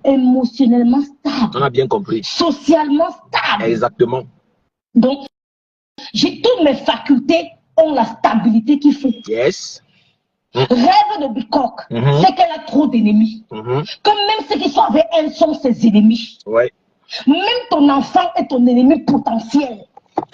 Émotionnellement stable. On a bien compris. Socialement stable. Exactement. Donc, toutes mes facultés ont la stabilité qu'il faut. Yes. Rêve de Bicoque, c'est qu'elle a trop d'ennemis. Que même ceux qui sont avec elle sont ses ennemis. Ouais. Même ton enfant est ton ennemi potentiel.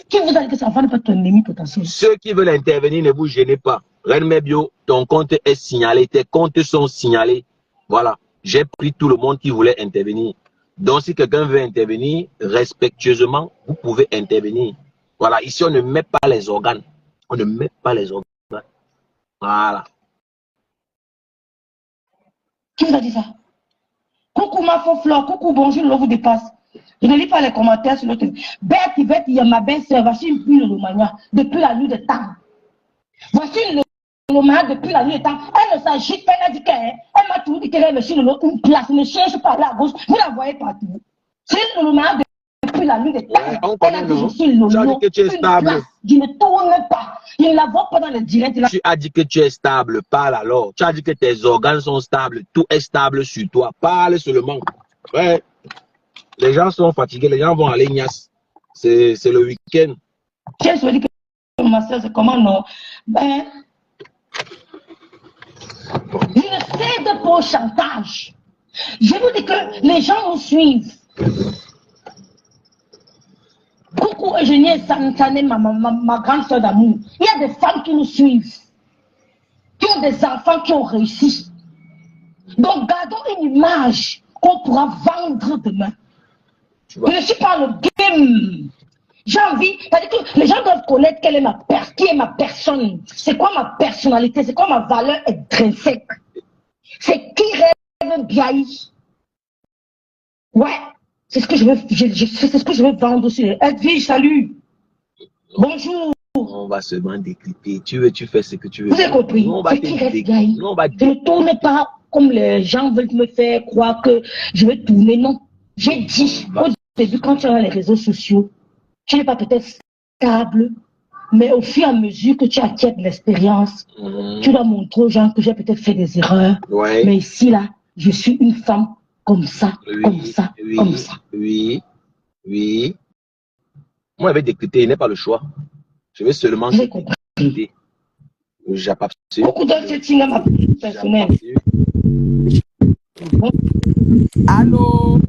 Qui vous a dit que cet enfant n'est pas ton ennemi potentiel? Ceux qui veulent intervenir, ne vous gênez pas. Reine Mebio, ton compte est signalé, tes comptes sont signalés. Voilà. J'ai pris tout le monde qui voulait intervenir. Donc, si quelqu'un veut intervenir, respectueusement, vous pouvez intervenir. Voilà. Ici, on ne met pas les organes. On ne met pas les organes. Voilà. Qui vous a dit ça? Coucou ma faux fleur, coucou bonjour, l'eau vous dépasse. Je ne lis pas les commentaires sur l'autre. Bête, il y a ma belle-sœur, voici une pluie Lolomania depuis la nuit de temps. Voici une Lolomania depuis la nuit de temps. Elle ne s'agit pas, elle a dit qu'elle m'a toujours dit qu'elle avait sur une place, ne cherche pas là à gauche, vous la voyez partout. C'est une Lolomania depuis la nuit de temps. Elle a dit je suis Lolo, que tu es stable. Place. Je ne tourne pas. Je ne la vois pas dans le direct. Là. Tu as dit que tu es stable, parle alors. Tu as dit que tes organes sont stables, tout est stable sur toi. Parle seulement. Ouais. Les gens sont fatigués, les gens vont aller nias. C'est le week-end. J'ai souhaité que ma soeur, c'est comment non? Ben, je ne cède pas au chantage. Je vous dis que les gens nous suivent. Coucou Eugénie Santané, ma grande soeur d'amour. Il y a des femmes qui nous suivent, qui ont des enfants qui ont réussi. Donc gardons une image qu'on pourra vendre demain. Je ne suis pas le game. J'ai envie, c'est-à-dire que les gens doivent connaître qui est ma personne, c'est quoi ma personnalité, c'est quoi ma valeur intrinsèque. C'est qui rêve bien. Ouais, c'est ce que je veux, c'est ce que je veux vendre aussi. Edwige, salut. Bonjour. On va seulement décrypter. Tu fais ce que tu veux. Vous avez compris? C'est qui rêve bien. Je ne tourne pas comme les gens veulent me faire croire que je vais tourner. Non. J'ai dit au début, quand tu es dans les réseaux sociaux, tu n'es pas peut-être stable, mais au fur et à mesure que tu acquiers de l'expérience, tu dois montrer aux gens que j'ai peut-être fait des erreurs. Ouais. Mais ici, là, je suis une femme comme ça, Oui, comme ça, oui, comme ça. Oui, oui. Moi, avec décrypter, il n'est pas le choix. Je vais seulement J'ai compris. J'ai pas Beaucoup d'autres settings à ma personnelle. Allô?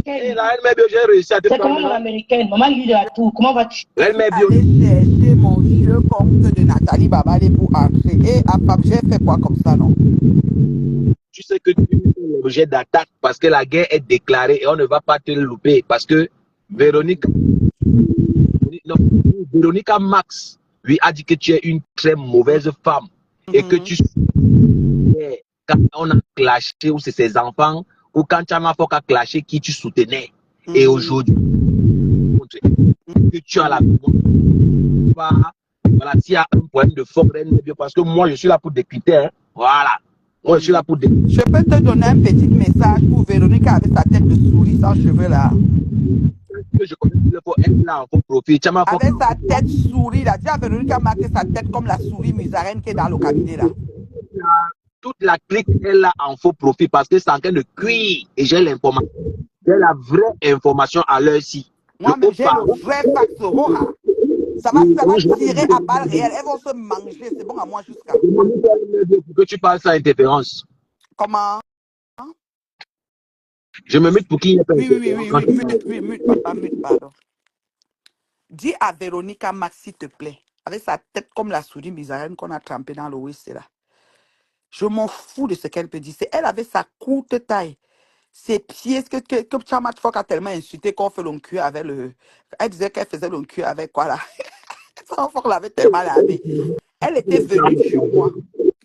Et là, elle m'a bien, j'ai réussi à te C'est comment mon américaine? Maman lui de la tour. Comment vas-tu? Elle m'a bien. Allez chercher mon vieux compte de Nathalie Babale pour entrer. Et à Fab, j'ai fait quoi comme ça, non? Tu sais que tu es l'objet d'attaque parce que la guerre est déclarée et on ne va pas te le louper parce que Véronica Max lui a dit que tu es une très mauvaise femme et que tu quand on a clashé ou c'est ses enfants ou quand tu as a clashé qui tu soutenais et aujourd'hui que tu as la voilà, s'il y a un problème de forme parce que moi je suis là pour décrypter hein. Voilà. Moi, je suis là pour Je peux te donner un petit message pour Véronique avec sa tête de souris sans cheveux là. Je connais elle là en faux profil. Avec sa tête souris là. Dis à Véronique a marqué sa tête comme la souris musarène qui est dans le cabinet là. Toute la clique est là en faux profil parce que c'est en train de cuire et j'ai l'information. J'ai la vraie information à l'heure-ci. Moi-même, j'ai le vrai fax Roha. Ça va tirer à balles réelles. Elles vont se manger. C'est bon à moi jusqu'à. Pour que tu parles sans interférence. Comment? Je me mute pour qu'il y ait pas Oui, mute, papa, mute, pardon. Dis à Véronica Max, s'il te plaît, avec sa tête comme la souris bizarre qu'on a trempée dans le whist là. Je m'en fous de ce qu'elle peut dire. Elle avait sa courte taille. Ses pieds, que Chamat Fok a tellement insulté qu'on fait l'on cuir avec le. Elle disait qu'elle faisait l'on cuir avec quoi là? Fok l'avait tellement lavé. Elle était venue sur moi.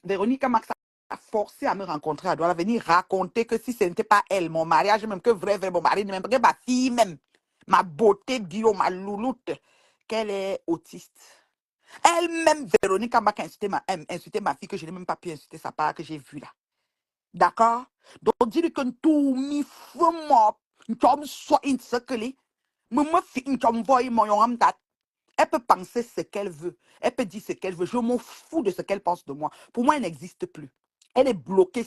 Véronica Max a forcé à me rencontrer à Douala, venir raconter que si ce n'était pas elle, mon mariage, même que vrai, mon mari, même que ma fille, même, ma beauté, bio, ma louloute, qu'elle est autiste. Elle-même, Véronica Max a insulté ma fille, que je n'ai même pas pu insulter sa part, que j'ai vue là. D'accord? Donc, dis-lui que tout mi moi, comme soit une secret, me fit une comme voy mon yon date. Elle peut penser ce qu'elle veut. Elle peut dire ce qu'elle veut. Je m'en fous de ce qu'elle pense de moi. Pour moi, elle n'existe plus. Elle est bloquée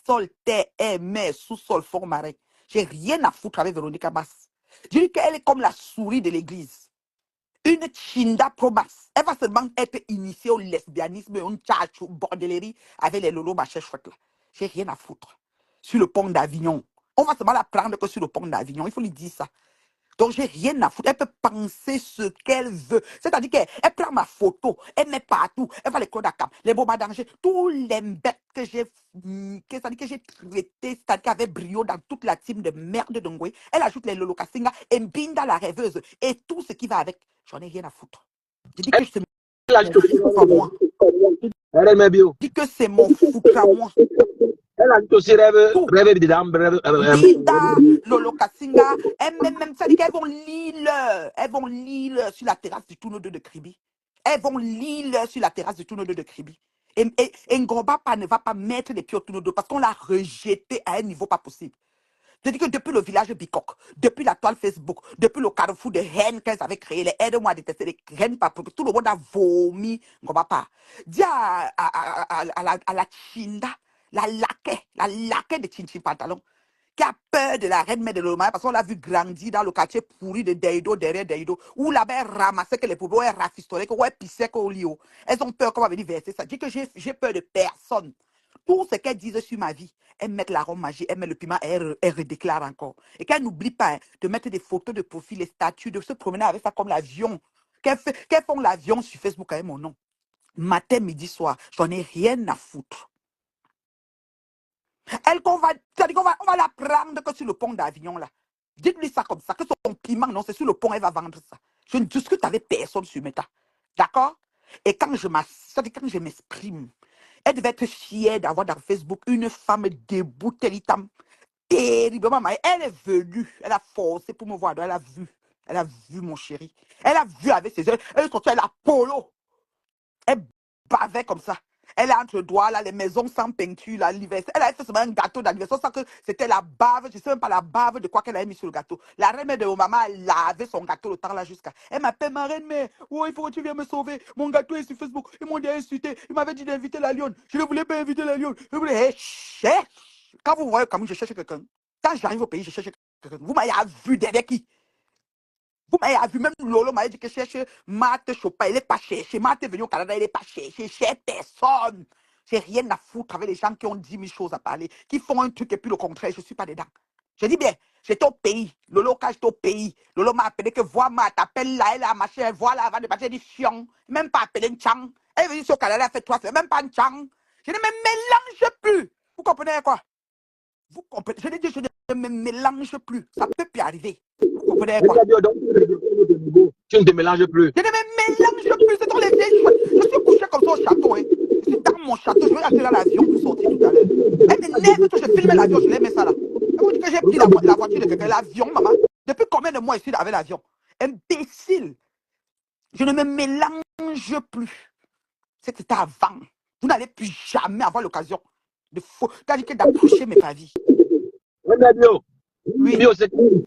sol, terre, air, mer, sous-sol, fond marin. J'ai rien à foutre avec Véronica Mass. Je dis qu'elle est comme la souris de l'église. Une chinda promax. Elle va seulement être initiée au lesbianisme et au tchatchou, bordellerie avec les lolos machin chouette là. J'ai rien à foutre. Sur le pont d'Avignon. On va seulement la prendre que sur le pont d'Avignon. Il faut lui dire ça. Donc, j'ai rien à foutre. Elle peut penser ce qu'elle veut. C'est-à-dire qu'elle prend ma photo, elle met partout, elle va les clodes à cap, les bombes à danger, tous les bêtes que j'ai traité, c'est-à-dire qu'avec brio dans toute la team de merde de Ngwe, elle ajoute les Lolo Kassinga et Mbinda la rêveuse et tout ce qui va avec. J'en ai rien à foutre. Je dis que c'est mon foutre à moi. Je dis que c'est mon foutre à moi. Elle a dit aussi rêve de dame, Binda, Lolo Kassinga, même ça dit qu'elles vont lire sur la terrasse du Tourneau de Kribi. Elles vont lire sur la terrasse du Tourneau de Kribi. Et Ngoba ne va pas mettre les pieds au Tourneau parce qu'on l'a rejeté à un niveau pas possible. Je dis que depuis le village Bicok, depuis la toile Facebook, depuis le carrefour de haine qu'elles avaient créé, les aides-moi à détester les haines pas propres, tout le monde a vomi. Ngoba pas. Dis à la Chinda, la laquais de Chinchin Pantalon, qui a peur de la reine mère de Lomaya parce qu'on l'a vu grandir dans le quartier pourri de Deido, derrière Deido, où là-bas elle ramassait que les poubelles, elle rafistolait, que ouais, pissait qu'au lit. Elles ont peur qu'on va venir verser ça. Dis que j'ai peur de personne. Tout ce qu'elles disent sur ma vie, elles mettent l'arôme magique, elles mettent le piment et elles redéclarent encore. Et qu'elles n'oublient pas de mettre des photos de profil, les statuts, de se promener avec ça comme l'avion. Qu'elles font l'avion sur Facebook avec mon nom. Matin, midi, soir, j'en ai rien à foutre. C'est-à-dire on va la prendre que sur le pont d'Avignon, là. Dites-lui ça comme ça, que son piment, non, c'est sur le pont, elle va vendre ça. Je ne discute avec personne sur Meta. D'accord? Et quand je m'exprime, elle devait être fière d'avoir dans Facebook une femme debout, terriblement mariée. Elle est venue, elle a forcé pour me voir, elle a vu mon chéri. Elle a vu avec ses yeux, elle est sortie, elle a polo. Elle bavait comme ça. Elle a entre doigts, là, les maisons sans peinture, l'anniversaire. Elle a fait seulement un gâteau d'anniversaire, sans que c'était la bave, je ne sais même pas la bave de quoi qu'elle avait mis sur le gâteau. La reine mère de mon maman a lavé son gâteau le temps là jusqu'à. Elle m'appelle ma reine mère. Oh, il faut que tu viennes me sauver. Mon gâteau est sur Facebook. Ils m'ont dit insulté. Ils m'avaient dit d'inviter la lionne. Je ne voulais pas inviter la lionne. Je voulais. Hey, cherche. Quand vous voyez comme je cherche quelqu'un, quand j'arrive au pays, je cherche quelqu'un. Vous m'avez vu derrière qui? Vous m'avez vu, même Lolo m'a dit que cherche Marthe Chopin, il n'est pas cherché. Marthe est venu au Canada, il n'est pas cherché. Chez personne. J'ai rien à foutre avec les gens qui ont 10 000 choses à parler, qui font un truc et puis le contraire, je ne suis pas dedans. Je dis bien, j'étais au pays. Lolo, quand j'étais au pays, Lolo m'a appelé que vois ma t'appelle là, elle a machin, voilà, avant de partir, elle dit fion. Même pas appelé un chang. Elle est venue sur le Canada, elle a fait 3 semaines, même pas un chang. Je ne me mélange plus. Vous comprenez quoi? Vous comprenez? Je dis, je ne me mélange plus. Ça peut plus arriver. Vous comprenez quoi? Tu ne te mélanges plus. Je ne me mélange plus. C'est dans les vieilles chouettes. Je suis couché comme ça au château. Hein. Je suis dans mon château. Je vais rentrer dans l'avion pour sortir tout à l'heure. Elle m'énerve que je filme l'avion. Je l'ai mis ça là. Elle vous dit que j'ai pris la voiture de quelqu'un. L'avion, maman. Depuis combien de mois ici avec l'avion? Imbécile. Je ne me mélange plus. C'était avant. Vous n'allez plus jamais avoir l'occasion d'approcher mes pavis. Oui. C'est une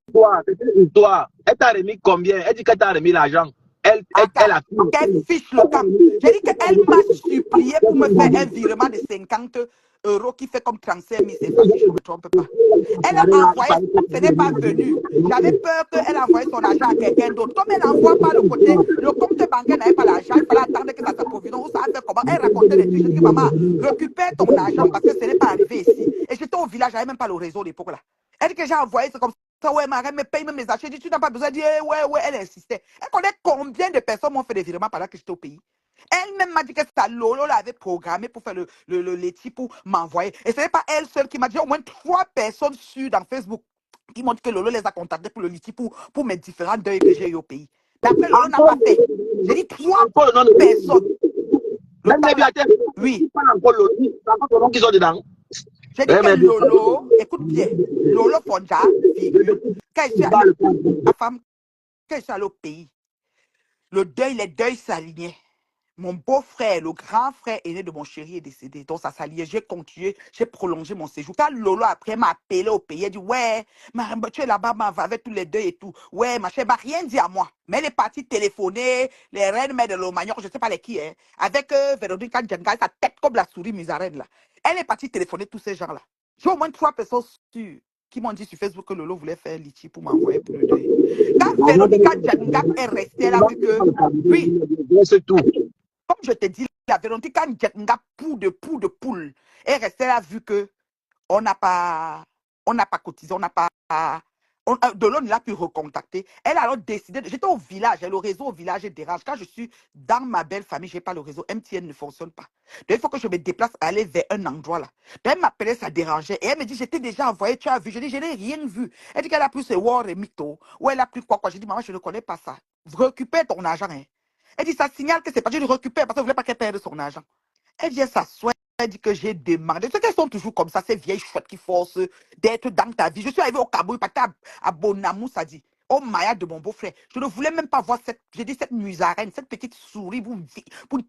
histoire. Elle t'a remis combien? Elle dit qu'elle t'a remis l'argent. Elle a qu'elle fiche le camp. J'ai dit qu'elle m'a supplié pour me faire un virement de 50 € qui fait comme 35 000 CFA, si je ne me trompe pas. Elle a envoyé, ce n'est pas venu. J'avais peur qu'elle envoie son argent à quelqu'un d'autre. Comme elle n'envoie pas le côté, le compte bancaire n'avait pas l'argent, il fallait attendre que ça s'approvisionne. Ou ça a fait comment? Elle racontait des trucs. Je dis, maman, récupère ton argent parce que ce n'est pas arrivé ici. Et j'étais au village, j'avais même pas le réseau à l'époque là. Elle dit que j'ai envoyé, c'est comme ça, ouais, ma reine me paye même mes achats. Je dis, tu n'as pas besoin de dire, ouais, elle insistait. Elle connaît combien de personnes m'ont fait des virements pendant que j'étais au pays. Elle-même m'a dit que sa Lolo l'avait programmé pour faire le laitier pour m'envoyer. Et ce n'est pas elle seule qui m'a dit, au moins 3 personnes sur dans Facebook qui m'ont dit que Lolo les a contactés pour le laitier pour mes différents deuils que j'ai eu au pays. Mais après, Lolo n'a pas fait. J'ai dit 3 personnes. Oui. Qui sont dedans? J'ai dit que Lolo, écoute bien, Lolo Fonja, figure, quand je suis allé au pays, les deuils s'alignaient. Mon beau-frère, le grand frère aîné de mon chéri est décédé. Donc ça s'alliait. J'ai continué, j'ai prolongé mon séjour. Quand Lolo après m'a appelé au pays, elle dit ouais, tu es là-bas, avec tous les deuils et tout. Ouais, ma chère, elle m'a rien dit à moi. Mais elle est partie téléphoner, les reines mères de Lomagnon, je ne sais pas les qui, hein, avec Véronique Djenga, sa tête comme la souris misarène là. Elle est partie téléphoner tous ces gens-là. J'ai au moins 3 personnes sûres qui m'ont dit sur Facebook que Lolo voulait faire un litchi pour m'envoyer pour le deuil. Quand Véronique Djenga est restée, elle a vu que oui, c'est tout. comme je te dis, la Véronique Djenga pou de poule est restée là vu que on n'a pas cotisé, on n'a pas. Delon l'a pu recontacter. Elle a alors décidé. J'étais au village, le réseau au village dérange. Quand je suis dans ma belle famille, je n'ai pas le réseau. MTN ne fonctionne pas. Donc il faut que je me déplace aller vers un endroit là. Donc elle m'appelait, ça dérangeait. Et elle me dit, j'étais déjà envoyé, tu as vu. Je dis, je n'ai rien vu. Elle dit qu'elle a pris ce War et Mytho. Ou elle a pris quoi. Je dis, maman, je ne connais pas ça. Récupère ton argent. Hein. Elle dit, ça signale que c'est pas. Je lui récupère parce que je ne voulais pas qu'elle perde son argent. Elle vient s'asseoir. Elle dit que j'ai demandé. C'est qu'elles sont toujours comme ça, ces vieilles chouettes qui forcent d'être dans ta vie. Je suis arrivée au Cameroun, à Bonamou, ça dit, au Maya de mon beau-frère. Je ne voulais même pas voir j'ai dit cette musarène, cette petite souris, pour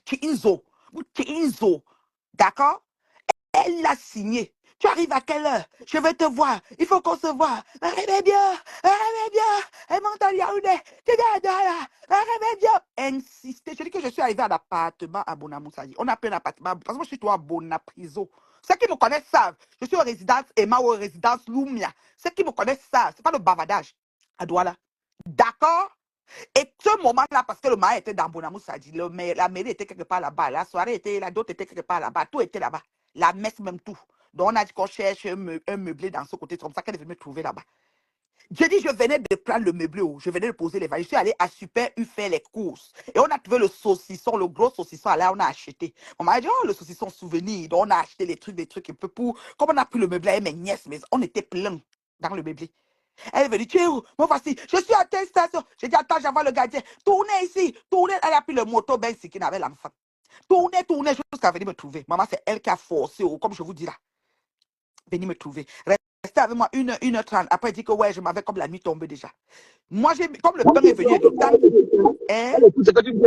Tinzo. D'accord? Elle l'a signé. Tu arrives à quelle heure? Je vais te voir. Il faut qu'on se voit. Arrêtez bien. Elle monte à Yaoundé. Tu viens là. Arrêtez bien. Insister. Je dis que je suis arrivée à l'appartement à Bonamou. On a pris un appartement. Parce que moi, je suis toi à Bonapriso. Ceux qui me connaissent savent. Je suis aux résidences Emma ou aux résidences Lumia. Ceux qui me connaissent savent. C'est pas le bavardage. À Douala. D'accord? Et ce moment-là, parce que le mari était dans Bonamou, ça dit, la mairie était quelque part là-bas, la soirée était là, d'autres étaient quelque part là-bas, tout était là-bas. La messe, même tout. Donc on a dit qu'on cherche un meublé dans ce côté, c'est comme ça qu'elle est venue me trouver là-bas. J'ai dit, je venais de prendre le meublé, je venais de poser les valises. Je suis allée à Super U faire les courses. Et on a trouvé le saucisson, le gros saucisson, là, on a acheté. On m'a dit, oh, le saucisson souvenir. Donc on a acheté des trucs un peu pour. Comme on a pris le meublé avec mes nièces, mais on était plein dans le meublé. Elle est venue, tu es où? Moi, voici, je suis à telle station. J'ai dit, attends, j'envoie le gardien. Tournez ici, tournez. Elle a pris le moto, ben, c'est qui n'avait l'enfant. Tournez, jusqu'à venir me trouver. Maman, c'est elle qui a forcé, comme je vous dis là. Venez me trouver. Restez avec moi 1h30. Après, elle dit que ouais, je m'avais comme la nuit tombée déjà. Moi, comme le pain est venu d'autant. Elle écoute ce que tu dis.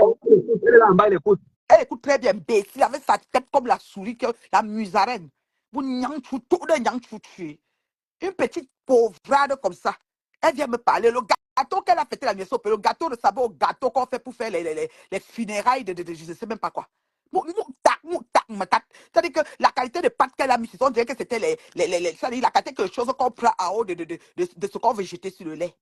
Elle est là en bas, elle écoute. Elle écoute très bien, imbécile, avec sa tête comme la souris, la musarène. Vous nyangchou, tout de nyangchou tué. Une petite pauvrade comme ça. Elle vient me parler. Le gâteau qu'elle a fêté la naissance, le gâteau de sabot, gâteau qu'on fait pour faire les funérailles de je ne sais même pas quoi. C'est-à-dire que la qualité de pâte qu'elle a mis, on dirait que c'était c'est-à-dire la qualité quelque chose qu'on prend à haut de ce qu'on veut jeter sur le lait.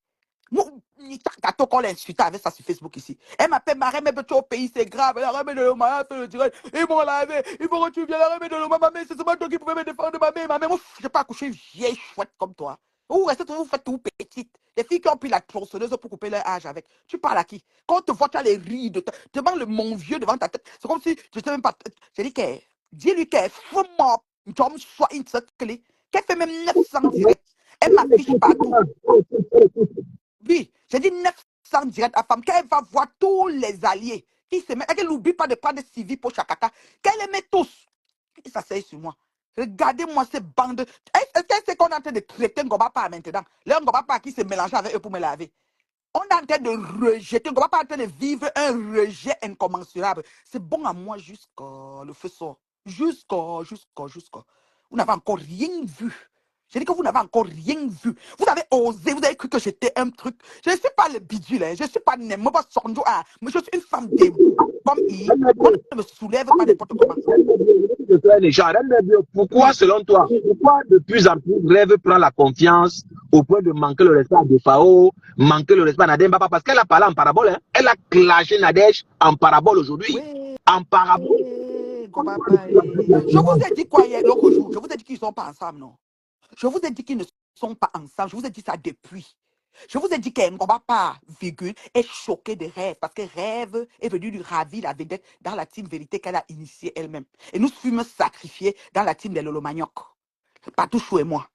Gâteau qu'on l'insulte avec ça sur Facebook ici. Elle m'appelle ma reine, mais au pays, c'est grave. La reine de l'homme, le direct. Ils m'ont lavé. Il faut que tu viennes, la reine de l'homme. Ma mère, c'est seulement toi qui pouvais me défendre. Ma mère, je n'ai pas accouché une vieille chouette comme toi. Vous restez, vous faites tout petite. Les filles qui ont pris la tronçonneuse pour couper leur âge avec. Tu parles à qui? Quand on te voit, tu as les rides. Devant le mon vieux devant ta tête. C'est comme si je ne sais même pas. J'ai dit qu'elle. Dis-lui qu'elle est vraiment. Soit une clé. Qu'elle fait même 900 directs. Elle m'affiche partout. Oui, j'ai dit 900 directs à femme. Qu'elle va voir tous les alliés qui se mettent. Elle n'oublie pas de prendre des civils pour Chakata. Qu'elle les met tous. Et ça s'asseye sur moi. Regardez-moi ces bandes. Est-ce que c'est qu'on est en train de traiter Ngobapa maintenant? Le Ngobapa qui se mélange avec eux pour me laver. On est en train de rejeter. Ngobapa est en train de vivre un rejet incommensurable. C'est bon à moi jusqu'au le feu sort. Jusqu'au. Vous n'avez encore rien vu. J'ai dit que vous n'avez encore rien vu. Vous avez osé, vous avez cru que j'étais un truc. Je ne suis pas le bidule, je ne suis pas Nemo, mais je suis une femme debout. Comme il, on ne me soulève pas n'importe comment. Pourquoi, selon toi, pourquoi de plus en plus Rêve prend la confiance au point de manquer le respect à Defao, manquer le respect à Nadège Mbapa, parce qu'elle a parlé en parabole, hein? Elle a clashé Nadège en parabole aujourd'hui. Oui. En parabole. Je vous ai dit quoi hier, l'autre jour? Je vous ai dit qu'ils ne sont pas ensemble, non? Je vous ai dit qu'ils ne sont pas ensemble. Je vous ai dit ça depuis. Je vous ai dit qu'Ngobapa, virgule, est choqué de Rêve parce que Rêve est venu lui ravir la vedette dans la team vérité qu'elle a initiée elle-même. Et nous fûmes sacrifiés dans la team de Lolo Maniok. Patouchou et moi.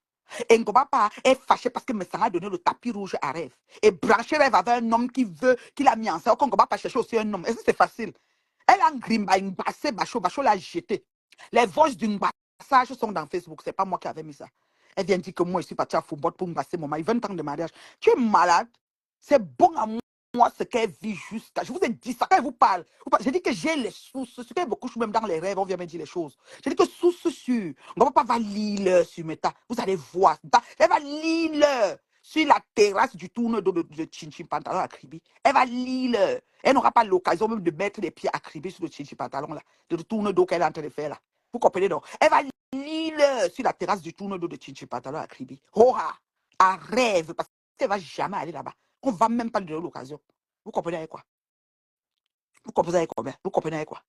Et Ngobapa est fâché parce que Messara a donné le tapis rouge à Rêve. Et branché Rêve avec un homme qu'il a mis ensemble. Quand Ngobapa cherchait aussi un homme. Est-ce que c'est facile? Elle a Ngrimba, Bacho l'a jeté. Les voices d'une passage sont dans Facebook. C'est pas moi qui avais mis ça. Elle vient dire que moi, je suis partie à Foubot pour me passer mon mari. 20 ans de mariage. Tu es malade. C'est bon à moi ce qu'elle vit jusqu'à. Je vous ai dit ça quand elle vous parle. J'ai dit que j'ai les sources. Ce qu'elle beaucoup même dans les rêves, on vient me dire les choses. J'ai dit que source sûre. On va pas lire sur Meta. Vous allez voir. Elle va lire sur la terrasse du tourne d'eau de Chinchin Pantalon à Kribi. Elle va lire. Elle n'aura pas l'occasion même de mettre les pieds à Kribi sur le Chinchin Pantalon là. De tourne d'eau qu'elle est en train de faire là. Vous comprenez donc? Elle va lire sur la terrasse du tourne d'eau de Chinchin Pantalon à Kribi. Hora, à Rêve, parce qu'elle ne va jamais aller là-bas. On ne va même pas lui donner l'occasion. Vous comprenez avec quoi? Vous comprenez avec combien? Vous comprenez avec quoi?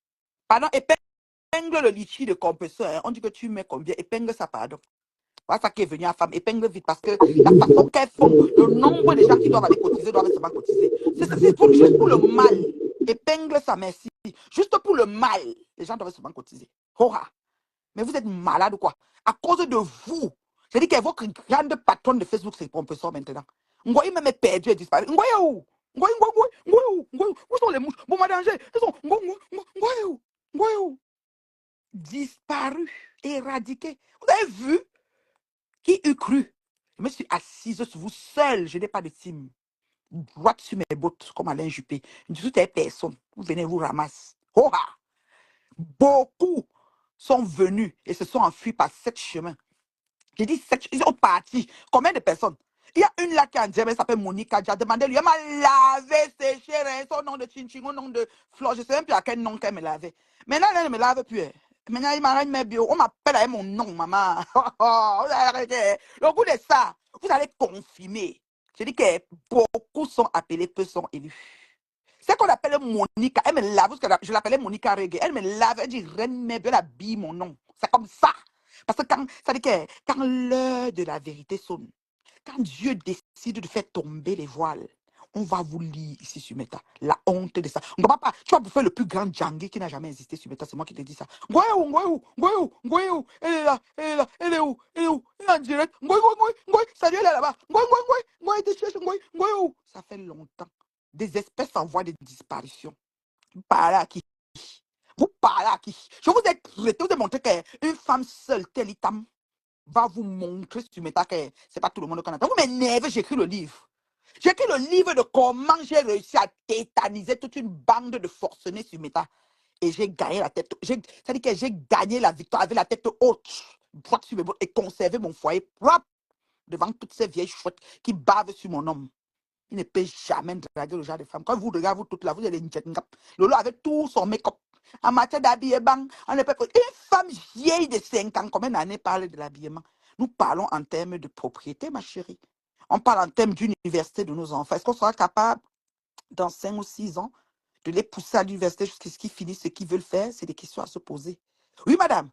Pardon, épingle le litchi de compresseur. Hein. On dit que tu mets combien? Épingle ça, pardon. Voilà ça qui est venu à femme. Épingle vite parce que la façon qu'elle font, le nombre de gens qui doivent aller cotiser doivent seulement cotiser. C'est juste pour le mal. Épingle ça, merci. Juste pour le mal, les gens doivent seulement cotiser. Hora. Mais vous êtes malade ou quoi? À cause de vous. J'ai dit que votre grande patronne de Facebook, c'est Compresseur maintenant. Ngoye même est perdu et disparu. Ngoye où? Où sont les mouches? Bon, ma danger. Ils sont. Ngoye où? Disparu, éradiqué. Vous avez vu? Qui eût cru? Je me suis assise sur vous seule. Je n'ai pas de team. Droite sur mes bottes, comme Alain Juppé. Je dis, toutes personne. Vous venez vous ramasser. Oh, beaucoup sont venus et se sont enfuis par 7 chemins. J'ai dit 7, ils sont partis. Combien de personnes? Il y a une là qui a dit, elle s'appelle Monica, j'ai demandé lui, elle m'a lavé, séché, son nom de Chinchin, son nom de Flore, je ne sais même plus à quel nom qu'elle me lavait. Maintenant, elle ne me lave plus. Maintenant, il m'arrête mes bio. On m'appelle avec mon nom, maman. Vous allez arrêter. Le goût de ça, vous allez confirmer. Je dis que beaucoup sont appelés, peu sont élus. C'est qu'on appelle Monica. Elle me lave, parce que je l'appelais Monica Reggae. Elle me lave, elle dit Reine Mère, elle habille mon nom. C'est comme ça. Parce que ça dit que quand l'heure de la vérité sonne, quand Dieu décide de faire tomber les voiles, on va vous lire ici sur Meta. La honte de ça. On ne va pas. Tu vas vous faire le plus grand Djangui qui n'a jamais existé sur Meta. C'est moi qui te dis ça. Ngoyou, elle est là, elle est là, elle est où, elle est où, elle est en direct. Ngoy, salut, elle est là-bas. Ngoy, te cherche, Ngoyou. Ça fait longtemps. Des espèces en voie de disparition. Vous parlez à qui? Vous parlez à qui? Je vous ai traité, vous ai montré qu'une femme seule, telle Itam, va vous montrer sur Meta que c'est pas tout le monde au Canada. Vous m'énervez, j'écris le livre. J'écris le livre de comment j'ai réussi à tétaniser toute une bande de forcenés sur Meta. Et j'ai gagné la tête. C'est-à-dire que j'ai gagné la victoire avec la tête haute, droite sur mes bottes, et conservé mon foyer propre devant toutes ces vieilles chouettes qui bavent sur mon homme. Il ne peut jamais draguer le genre de femme. Quand vous regardez, vous toutes là, vous êtes une jetngap. Lolo avec tout son make-up. En matière d'habillement, on ne peut pas. Une femme vieille de 5 ans, combien d'années parle de l'habillement? Nous parlons en termes de propriété, ma chérie. On parle en termes d'université de nos enfants. Est-ce qu'on sera capable, dans 5 ou 6 ans, de les pousser à l'université jusqu'à ce qu'ils finissent ce qu'ils veulent faire? C'est des questions à se poser. Oui, madame.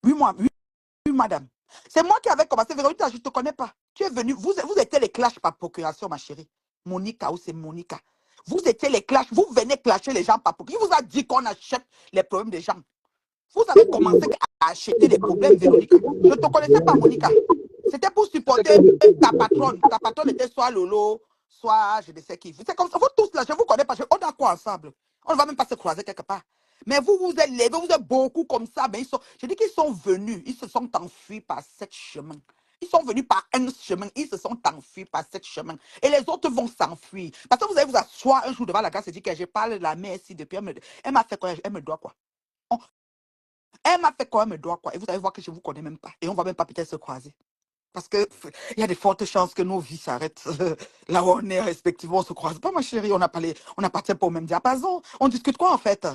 Oui, moi. Oui, madame. C'est moi qui avais commencé. Véronique, je ne te connais pas. Tu es venu. Vous étiez les clashs par procuration, ma chérie. Monica ou c'est Monica. Vous étiez les clashs. Vous venez clasher les gens par procuration. Qui vous a dit qu'on achète les problèmes des gens? Vous avez commencé à acheter les problèmes, Véronica. Je ne te connaissais pas, Monica. C'était pour supporter ta patronne. Ta patronne était soit Lolo, soit je ne sais qui. C'est comme ça. Vous tous là, je ne vous connais pas. On a quoi ensemble? On ne va même pas se croiser quelque part. Mais vous vous êtes levés, vous êtes beaucoup comme ça. Mais je dis qu'ils sont venus. Ils se sont enfuis par 7 chemins. Ils sont venus par un chemin. Ils se sont enfuis par 7 chemins. Et les autres vont s'enfuir. Parce que vous allez vous asseoir un jour devant la glace et dire que je parle de la mère ici depuis. Elle m'a fait quoi? Elle me doit quoi? Elle m'a fait quoi? Elle me doit quoi? Et vous allez voir que je ne vous connais même pas. Et on ne va même pas peut-être se croiser. Parce qu'il y a de fortes chances que nos vies s'arrêtent là où on est respectivement. On ne se croise pas, ma chérie. On n'appartient pas au même diapason. On discute quoi, en fait?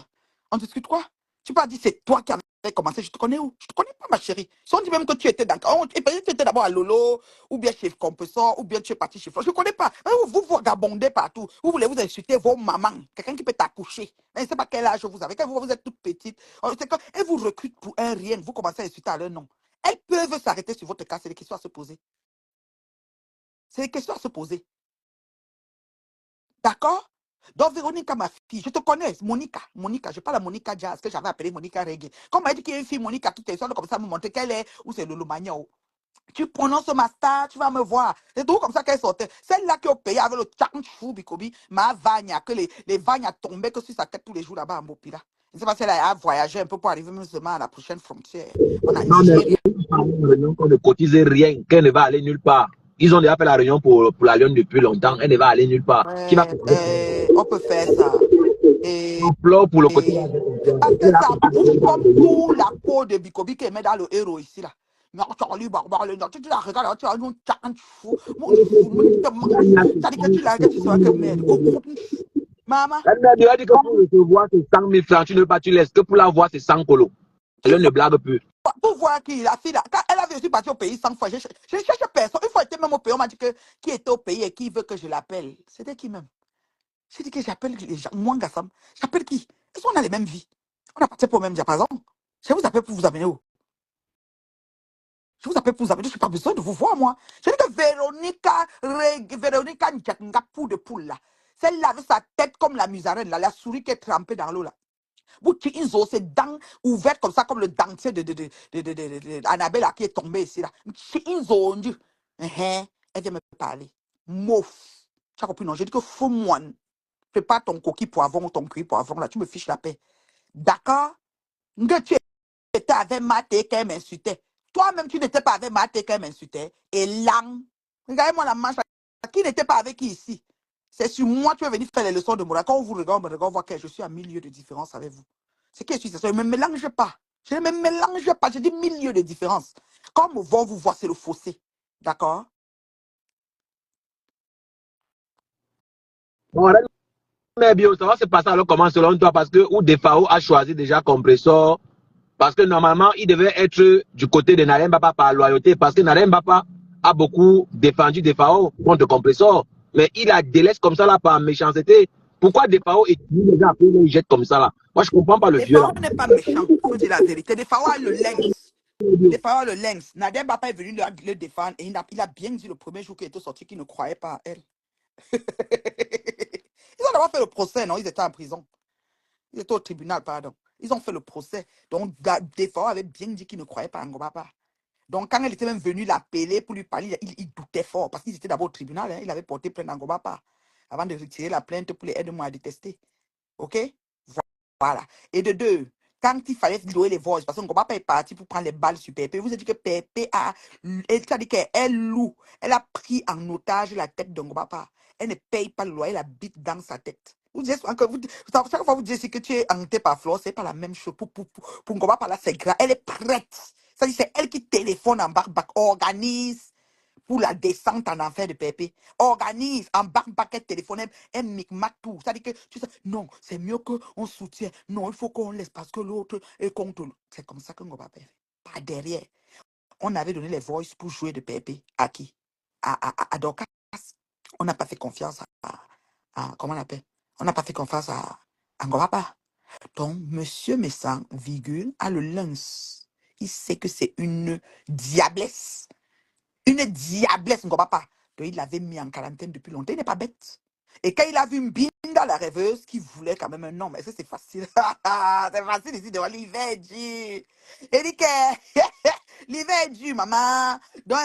On discute quoi? Tu m'as dit, c'est toi qui avais commencé. Je te connais où? Je ne te connais pas, ma chérie. Si on dit même que tu étais d'accord. Et peut-être que tu étais d'abord à Lolo, ou bien chez Compessor, ou bien tu es parti chez Flo. Je ne connais pas. Vous vagabondez partout. Vous voulez vous insulter vos mamans. Quelqu'un qui peut t'accoucher. Je ne sais pas quel âge vous avez. Quand vous êtes toute petite. Elles vous recrutent pour un rien. Vous commencez à insulter à leur nom. Elles peuvent s'arrêter sur votre cas. C'est des questions à se poser. C'est des questions à se poser. D'accord? Donc, Véronica, ma fille, je te connais, Monica, je parle à Monica Jazz, que j'avais appelé Monica Reggae. Quand on m'a dit qu'il y a une fille, Monica, qui te sonne comme ça, me montrer qu'elle est, ou c'est Lolo Magno. Tu prononces ma star, tu vas me voir. C'est tout comme ça qu'elle sortait. Celle-là qui est au pays avec le tchanchou, Bikobi, ma vagna, que les vagnes tombaient que sur sa tête tous les jours là-bas en Bopila. Je ne sais pas si elle a voyagé un peu pour arriver même seulement à la prochaine frontière. On a Non, mais Nigeria. qu'on ne cotise rien, qu'elle ne va aller nulle part. Ils ont déjà fait la réunion pour la Lyon depuis longtemps. Elle ne va aller nulle part. Qui va On peut faire ça. Et pour le côté. parce que ça bouge comme tout la peau de Bikobi qui met dans le héros ici là. Charlie Barbar, tu la regardes, tu as un chant fou. Ça dit que tu l'as, que tu sois que merde. Maman. Elle m'a dit que pour recevoir c'est 100 000 francs, tu ne pas, tu laisses que pour la voir c'est 100 colos. Elle ne blague plus. Pour voir qui, la fille là, quand elle avait aussi parti au pays 100 fois, je cherche personne. Une fois, j'étais même au pays, on m'a dit que qui était au pays et qui veut que je l'appelle. C'était qui même? J'ai dit que j'appelle les gens. Moi, Gassam, j'appelle qui? Est-ce qu'on a les mêmes vies? On a parti pour le même diapason. Je vous appelle pour vous amener où? Je vous appelle pour vous amener. Je n'ai pas besoin de vous voir, moi. Je dis que Véronica Ngapou de poule, là. Celle-là avec sa tête comme la musarène, là, la souris qui est trempée dans l'eau, là. Vous, ils ont ses dents ouvertes comme ça, comme le dentier de Annabelle qui est tombé ici, là. Ils ont dit, elle vient me parler. Mouf. Tu as compris, non? J'ai dit que faux moine. Fais pas ton coquille poivron ou ton cuit poivron, là. Tu me fiches la paix. D'accord? Que tu étais avec Maté qu'elle m'insultait. Toi-même, tu n'étais pas avec Maté qu'elle m'insultait. Et lang. Regardez-moi la manche. Qui n'était pas avec qui ici? C'est sur moi que tu es venu faire les leçons de morale. Quand on vous regarde, on voit que je suis à 1000 lieues de différence avec vous. C'est qui je suis, je ne me mélange pas. Je ne me mélange pas. Je dis 1000 lieues de différence. Quand on va vous voir, c'est le fossé. D'accord? Bon, mais bien, ça va se passer alors comment selon toi? Parce que Oudefao a choisi déjà Compressor Parce que normalement, il devait être du côté de Narem Bapa par loyauté, parce que Narem Bapa a beaucoup défendu Defao contre Compressor, mais il la délaisse comme ça là par méchanceté. Pourquoi Defao utilise les gens après il les jette comme ça là? Moi, je comprends pas le vieux là. Defao n'est pas méchant, il faut dire la vérité. Defao a le lynx. Defao a le lynx. Nadem Bapa est venu le défendre et il a bien dit le premier jour qu'il était sorti qu'il ne croyait pas à elle. Ils ont d'abord fait le procès, non? Ils étaient en prison. Ils étaient au tribunal, pardon. Ils ont fait le procès. Donc, Defao avait bien dit qu'il ne croyait pas à Ngobapa. Donc, quand elle était même venue l'appeler pour lui parler, il doutait fort parce qu'ils étaient d'abord au tribunal. Hein, il avait porté plainte à Ngobapa avant de retirer la plainte pour les aides-moi à détester. OK? Voilà. Et de deux, quand il fallait louer les voices, parce que Ngobapa est parti pour prendre les balles sur Pépé, vous avez dit que Pépé a. C'est-à-dire qu'elle loue. Elle a pris en otage la tête de Ngobapa. Elle ne paye pas le loyer, elle habite dans sa tête. Vous dites, chaque fois vous dites que tu es hanté par Flore, c'est pas la même chose. Pour Ngobapa, là, c'est grave. Elle est prête. C'est-à-dire c'est elle qui téléphone en back, organise pour la descente en enfer de Pépé. Organise en back téléphone, elle micmac tout. C'est-à-dire que tu sais, non, c'est mieux qu'on soutient. Non, il faut qu'on laisse parce que l'autre est contre. C'est comme ça que Ngobapa fait. Pas derrière. On avait donné les voices pour jouer de Pépé. À qui? À Dorcas. On n'a pas fait confiance comment on appelle? On n'a pas fait confiance à Ngobapa. Donc, Monsieur Messan, virgule, a le lance. Il sait que c'est une diablesse. Une diablesse, on ne comprend pas. Donc, il l'avait mis en quarantaine depuis longtemps. Il n'est pas bête. Et quand il a vu une binda la rêveuse qui voulait quand même un nom, mais ça c'est facile. C'est facile ici de voir l'hiver est dur. Il dit que l'hiver est dur, maman. Donc,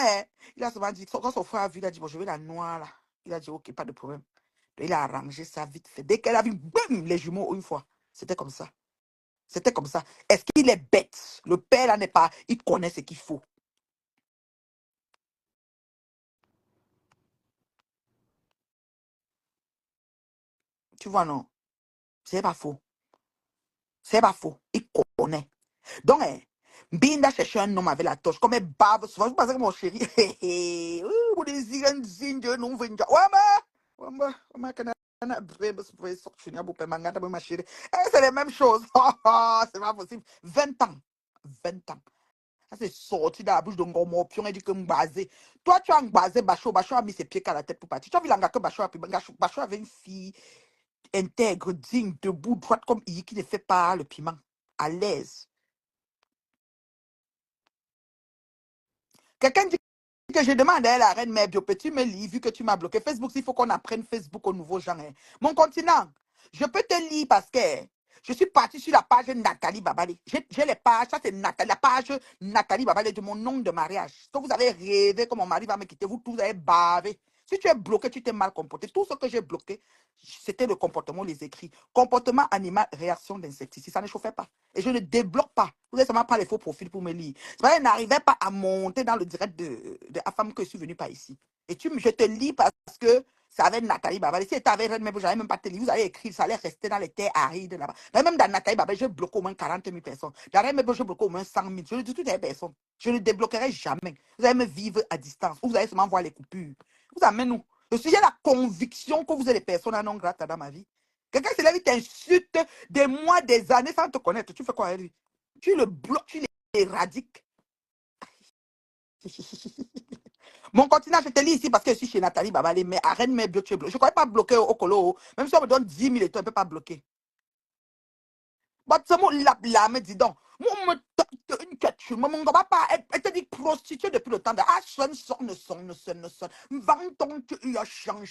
il a souvent dit, quand son frère a vu, il a dit, bon, je vais la noire là. Il a dit, ok, pas de problème. Donc, il a arrangé ça vite fait. Dès qu'elle a vu, boum, les jumeaux une fois. C'était comme ça. C'était comme ça. Est-ce qu'il est bête? Le père là n'est pas, il connaît ce qu'il faut. Tu vois, non? C'est pas faux. C'est pas faux. Il connaît. Donc, Binda cherche un homme avec la torche. Comme elle bave souvent. Je pense que mon chéri. Vous désirez un signe de non venja. C'est les mêmes choses. C'est pas possible. 20 ans. 20 ans. Ça, c'est sorti de la bouche de Ngomo. Puis on a dit que Mbazé. Toi, tu as Mbazé Bacho. Bacho a mis ses pieds à la tête pour partir. Tu as vu l'anga que Bacho a pris. Bacho avait une fille intègre, digne, debout, droite comme il qui ne fait pas le piment. À l'aise. Quelqu'un dit que je demande à la reine mère Biopetit, mais lis, vu que tu m'as bloqué Facebook, il faut qu'on apprenne Facebook au nouveau genre. Hein. Mon continent, je peux te lire parce que je suis partie sur la page Nathalie Babale. J'ai les pages, ça c'est la page Nathalie Babale de mon nom de mariage. Si vous avez rêvé que mon mari va me quitter, vous tous avez bavé. Si tu es bloqué, tu t'es mal comporté. Tout ce que j'ai bloqué, c'était le comportement, les écrits. Comportement animal, réaction d'insecticide. Ça ne chauffait pas. Et je ne débloque pas. Vous n'avez seulement pas les faux profils pour me lire. C'est vrai, je n'arrivais pas à monter dans le direct de la femme que je suis venue par ici. Et je te lis parce que ça avait Nathalie Babal. Si tu avais Red, je n'avais même pas te lire. Vous allez écrire, ça allait rester dans les terres arides là-bas. Mais même dans Nathalie Babal, je bloque au moins 40 000 personnes. Dans Red, je bloque au moins 100 000. Je ne dis toutes les personnes. Je ne débloquerai jamais. Vous allez me vivre à distance. Vous allez seulement voir les coupures. Vous amenez nous. J'ai la conviction que vous êtes des personnes à non grata dans ma vie. Quelqu'un se lève, il t'insulte des mois, des années sans te connaître. Tu fais quoi avec lui? Tu le bloques, tu l'éradiques. Mon continent, je te lis ici parce que je suis chez Nathalie Babale, mais arrête mes blocs, tu es bloqué. Je ne crois pas bloquer au colo. Même si on me donne 10 000 et tout, on ne peut pas bloquer. Ce mot là, me dis donc. Moi, mon gars, pas, elle te dit prostituée depuis le temps de. Ah, sonne. Vends-ton, tu as chant.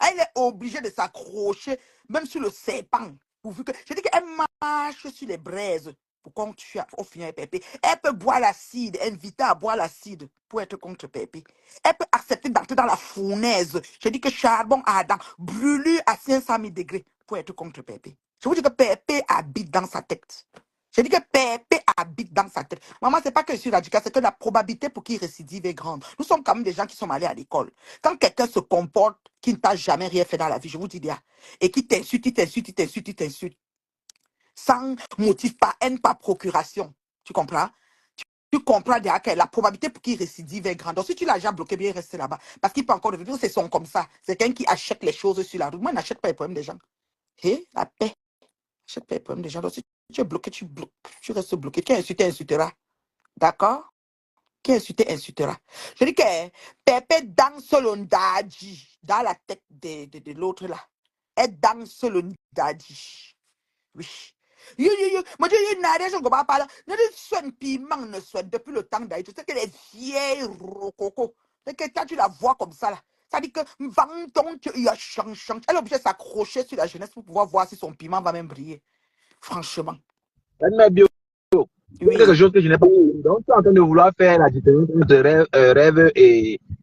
Elle est obligée de s'accrocher, même sur le serpent. Pourvu que. Je dis qu'elle marche sur les braises pour qu'on tue au final Pépé. Elle peut boire l'acide, inviter à boire l'acide pour être contre Pépé. Elle peut accepter d'entrer dans la fournaise. Je dis que charbon ardent, brûlure à 500 000 degrés pour être contre Pépé. Je vous dis que Pépé habite dans sa tête. Je dis que Pépé habite dans sa tête. Maman, c'est pas que je suis radical, c'est que la probabilité pour qu'il récidive est grande. Nous sommes quand même des gens qui sont allés à l'école. Quand quelqu'un se comporte qui ne t'a jamais rien fait dans la vie, je vous dis bien, et qui t'insulte, sans motif, par haine, par procuration. Tu comprends? Tu comprends déjà que la probabilité pour qu'il récidive est grande. Donc, si tu l'as déjà bloqué, bien rester là-bas. Parce qu'il peut encore devenir, c'est son comme ça. C'est quelqu'un qui achète les choses sur la route. Moi, je n'achète pas les problèmes des gens. Et la paix. Je paye problème des gens. Donc, si tu es bloqué, tu bloques. Tu restes bloqué. Qui a insulté, insultera. D'accord? Qui a insulté, insultera. Je dis que Pépé danse l'ondadi dans la tête de l'autre là. Elle danse l'ondadi. Oui. Moi, je n'arrête, je ne comprends pas là. Ne soigne piment, ne soigne depuis le temps d'Aïe. Tu sais que les vieilles rococo. C'est que quand tu la vois comme ça là. Ça dit que Vendon, il a changé. Elle est obligée de s'accrocher sur la jeunesse pour pouvoir voir si son piment va même briller. Franchement. Oui. Quelque chose que je n'ai pas compris. Donc, tu es en train de vouloir faire la différence entre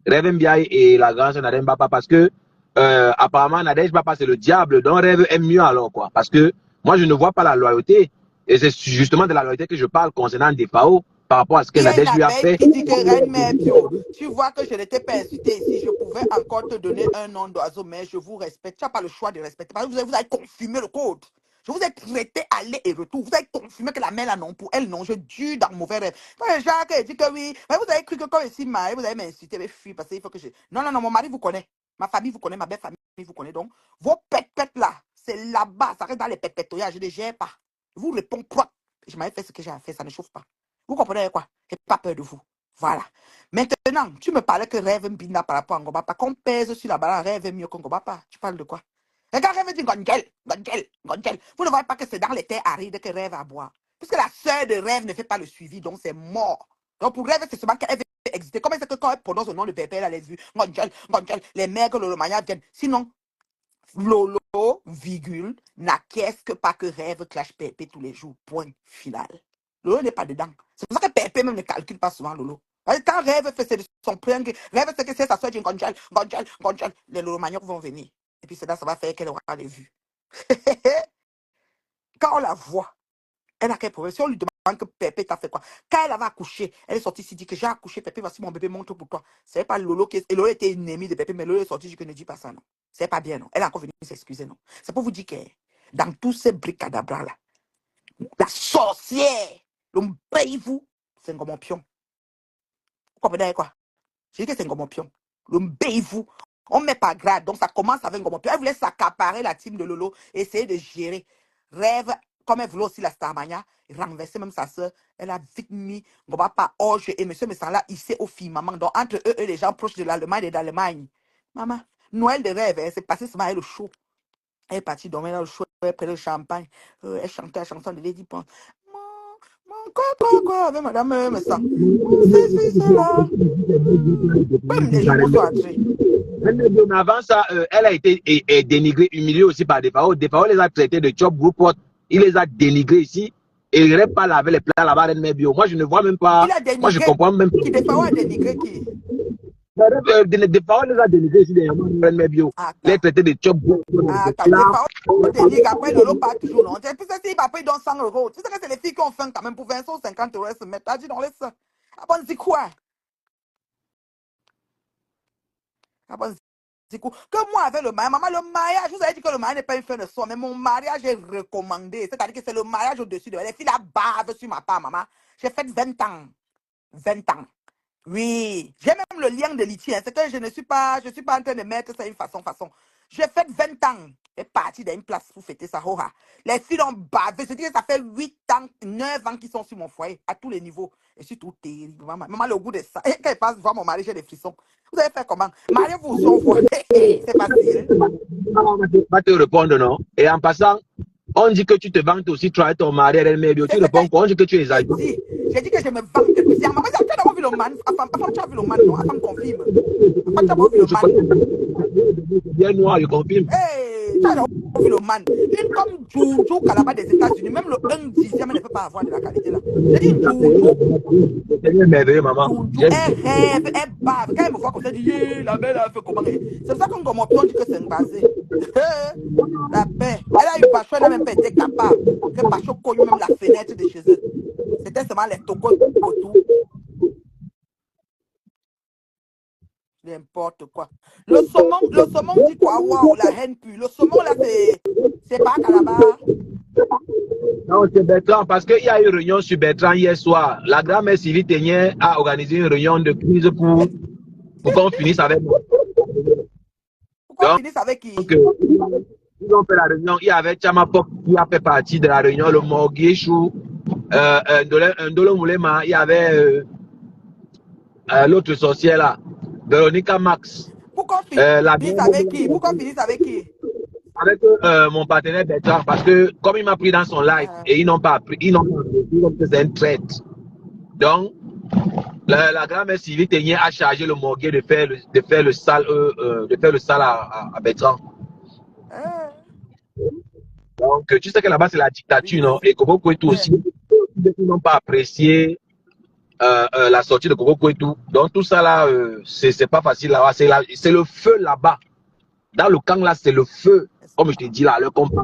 Rêve Mbiaye et la grande Nadège Bapa parce que, apparemment, Nadège Bapa, c'est le diable. Donc, Rêve aime mieux alors, quoi. Parce que moi, je ne vois pas la loyauté. Et c'est justement de la loyauté que je parle concernant Defao par rapport à ce que Nadège lui a fait. Qui dit que Reine Mère Bio, tu vois que je n'étais pas insulté ici. Je pouvais encore te donner un nom d'oiseau, mais je vous respecte. Tu n'as pas le choix de respecter. Parce que vous avez confirmé le code. Je vous ai traité aller et retour. Vous avez confirmé que la mère là non, pour elle non. Je dure dans le mauvais rêve. Quand Jacques dit que oui, mais vous avez cru que comme ici, vous allez m'insulter, mais fuis parce qu'il faut que je. Non, non, non, mon mari vous connaît. Ma famille vous connaît, ma belle famille vous connaît. Donc, vos pètes là, c'est là-bas. Ça reste dans les pètes-pétoyages. Je ne les gère pas. Je vous réponds propre. Je m'avais fait ce que j'ai à faire, ça ne chauffe pas. Vous comprenez quoi? J'ai pas peur de vous. Voilà. Maintenant, tu me parlais que Rêve Mbina par rapport à Ngobapa. Qu'on pèse sur la balance, Rêve mieux que Ngobapa. Tu parles de quoi? Regarde, Rêve dit Gongel. Vous ne voyez pas que c'est dans les terres arides que Rêve a boire. Puisque la sœur de Rêve ne fait pas le suivi, donc c'est mort. Donc pour Rêve, c'est seulement qu'elle veut exister. Comment c'est que quand elle prononce le nom de Pépé, elle a les vues Gongel, les mères que le Mania viennent. Sinon, Lolo, virgule, n'a qu'est-ce que pas que Rêve clash Pépé tous les jours. Point final. Lolo n'est pas dedans. C'est pour ça que Pépé même ne calcule pas souvent Lolo. Quand Rêve fait son plein, Rêve c'est que c'est sa soeur dit Gonjal, les Lolo Maniok vont venir. Et puis c'est là ça va faire qu'elle aura les vues. Quand on la voit, elle n'a qu'un problème. Si on lui demande que Pépé t'a fait quoi, quand elle avait accouché, elle est sortie ici, dit que j'ai accouché, Pépé, voici mon bébé, montre pour toi. C'est pas Lolo qui est. Et Lolo était ennemi de Pépé, mais Lolo est sorti, je ne dis pas ça, non. C'est pas bien, non. Elle a encore venu s'excuser, non. C'est pour vous dire que dans tous ces bricadabras là, la sorcière, le mbéivou, c'est un gommon pion. Vous comprenez quoi? Je dis que c'est un gommon pion. Le mbéivou, on ne met pas grade, donc ça commence avec un gommon pion. Elle voulait s'accaparer la team de Lolo, essayer de gérer. Rêve, comme elle voulait aussi la Starmania, renverser même sa soeur, elle a vite mis, on va pas Orge et monsieur Messala, il sait aux filles, maman. Donc entre eux et les gens proches de l'Allemagne et d'Allemagne. Maman, Noël de rêve, c'est passé ce matin le show. Elle est partie dormir dans le show, elle prenait le champagne, elle chantait la chanson de Lady Pond. Quoi, avec madame me sent. C'est cela. Même les jours sont entrés. Mais avant ça, elle a été dénigrée, humiliée aussi par Defao. Defao les a traités de job group, il les a dénigrés ici. Et il ne pas laver les plats là-bas, Bio. Moi, je ne vois même pas. Moi, je comprends même pas. Qui Defao a dénigré qui? Defao les a dénigrés ici, Bio. Les traités de job group. Defao dénigre, après Lolo part toujours. Non. Et puis, si papa il donne 100 €. Tu sais que c'est les filles qui ont faim quand même pour 20 ou 50 € se mettre. T'as dit, non, laisse ça. Ah bon, c'est quoi? Ah bon, c'est quoi? Que moi, avec le mariage, maman, le mariage, je vous avais dit que le mariage n'est pas une fin de soi, mais mon mariage est recommandé. C'est-à-dire que c'est le mariage au-dessus de les filles la bave sur ma part, maman. J'ai fait 20 ans. 20 ans. Oui, j'ai même le lien de litier. C'est que je ne suis pas en train de mettre ça une façon. J'ai fait 20 ans. Et parti d'une place pour fêter ça. Les filles ont bavé. C'est-à-dire que ça fait 8 ans, 9 ans qu'ils sont sur mon foyer, à tous les niveaux. Et je suis tout terrible. Maman, le goût de ça. Et quand elle passe voir mon mari, j'ai des frissons. Vous avez fait comment? Mariez-vous sans voix. C'est facile. Va te répondre, non? Et en passant, on dit que tu te vantes aussi, tu as ton mari, tu réponds quoi? On dit que tu es exagéré. J'ai dit que je me vante bizarrement. Mais tu as d'abord vu le man. Tu as vu le man, non? Afam confirme. Tu as d'abord vu le man. Bien noir, je confirme. Tu as d'abord vu le man. Une comme Joujou Kalaba des États-Unis, même le 1/10 ne peut pas avoir de la qualité là. J'ai dit Joujou. C'est bien merveilleux, maman. Elle rêve, elle bave. Quand elle me voit comme ça, elle dit, la belle, elle fait comment? C'est pour ça qu'on commence, on dit que c'est un basé. La paix. Elle a eu Pacho, elle n'a même pas été capable. Que Pacho cogne même la fenêtre de chez eux. C'était seulement les tocos autour. N'importe quoi. Le saumon dit quoi? Waouh, la haine pue. Le saumon là, c'est pas Calabar. Non, c'est Bertrand, parce qu'il y a eu une réunion sur Bertrand hier soir. La grand-mère Sylvie Ténier a organisé une réunion de crise pour qu'on finisse avec moi. Pourquoi on finisse avec qui? Ils ont fait la réunion. Il y avait Chamapok qui a fait partie de la réunion, le Morguichou, Ndolo Moulema, il y avait l'autre sorcière là, Véronica Max, Pourquoi la finissent grande avec qui? Pourquoi finissent avec qui? avec mon partenaire Bertrand, parce que comme il m'a pris dans son live et ils n'ont pas appris, ils n'ont pas appris, comme que c'est un traite. Donc, la grand-mère Sylvie Ténier a chargé le Morguet de faire le sale à Bertrand. Donc, tu sais que là-bas, c'est la dictature, non? Et Coco Kouetou aussi, ils n'ont pas apprécié la sortie de Coco Kouetou. Donc, tout ça là, c'est pas facile là-bas. C'est le feu là-bas. Dans le camp là, c'est le feu. Comme je te dis là, le combat.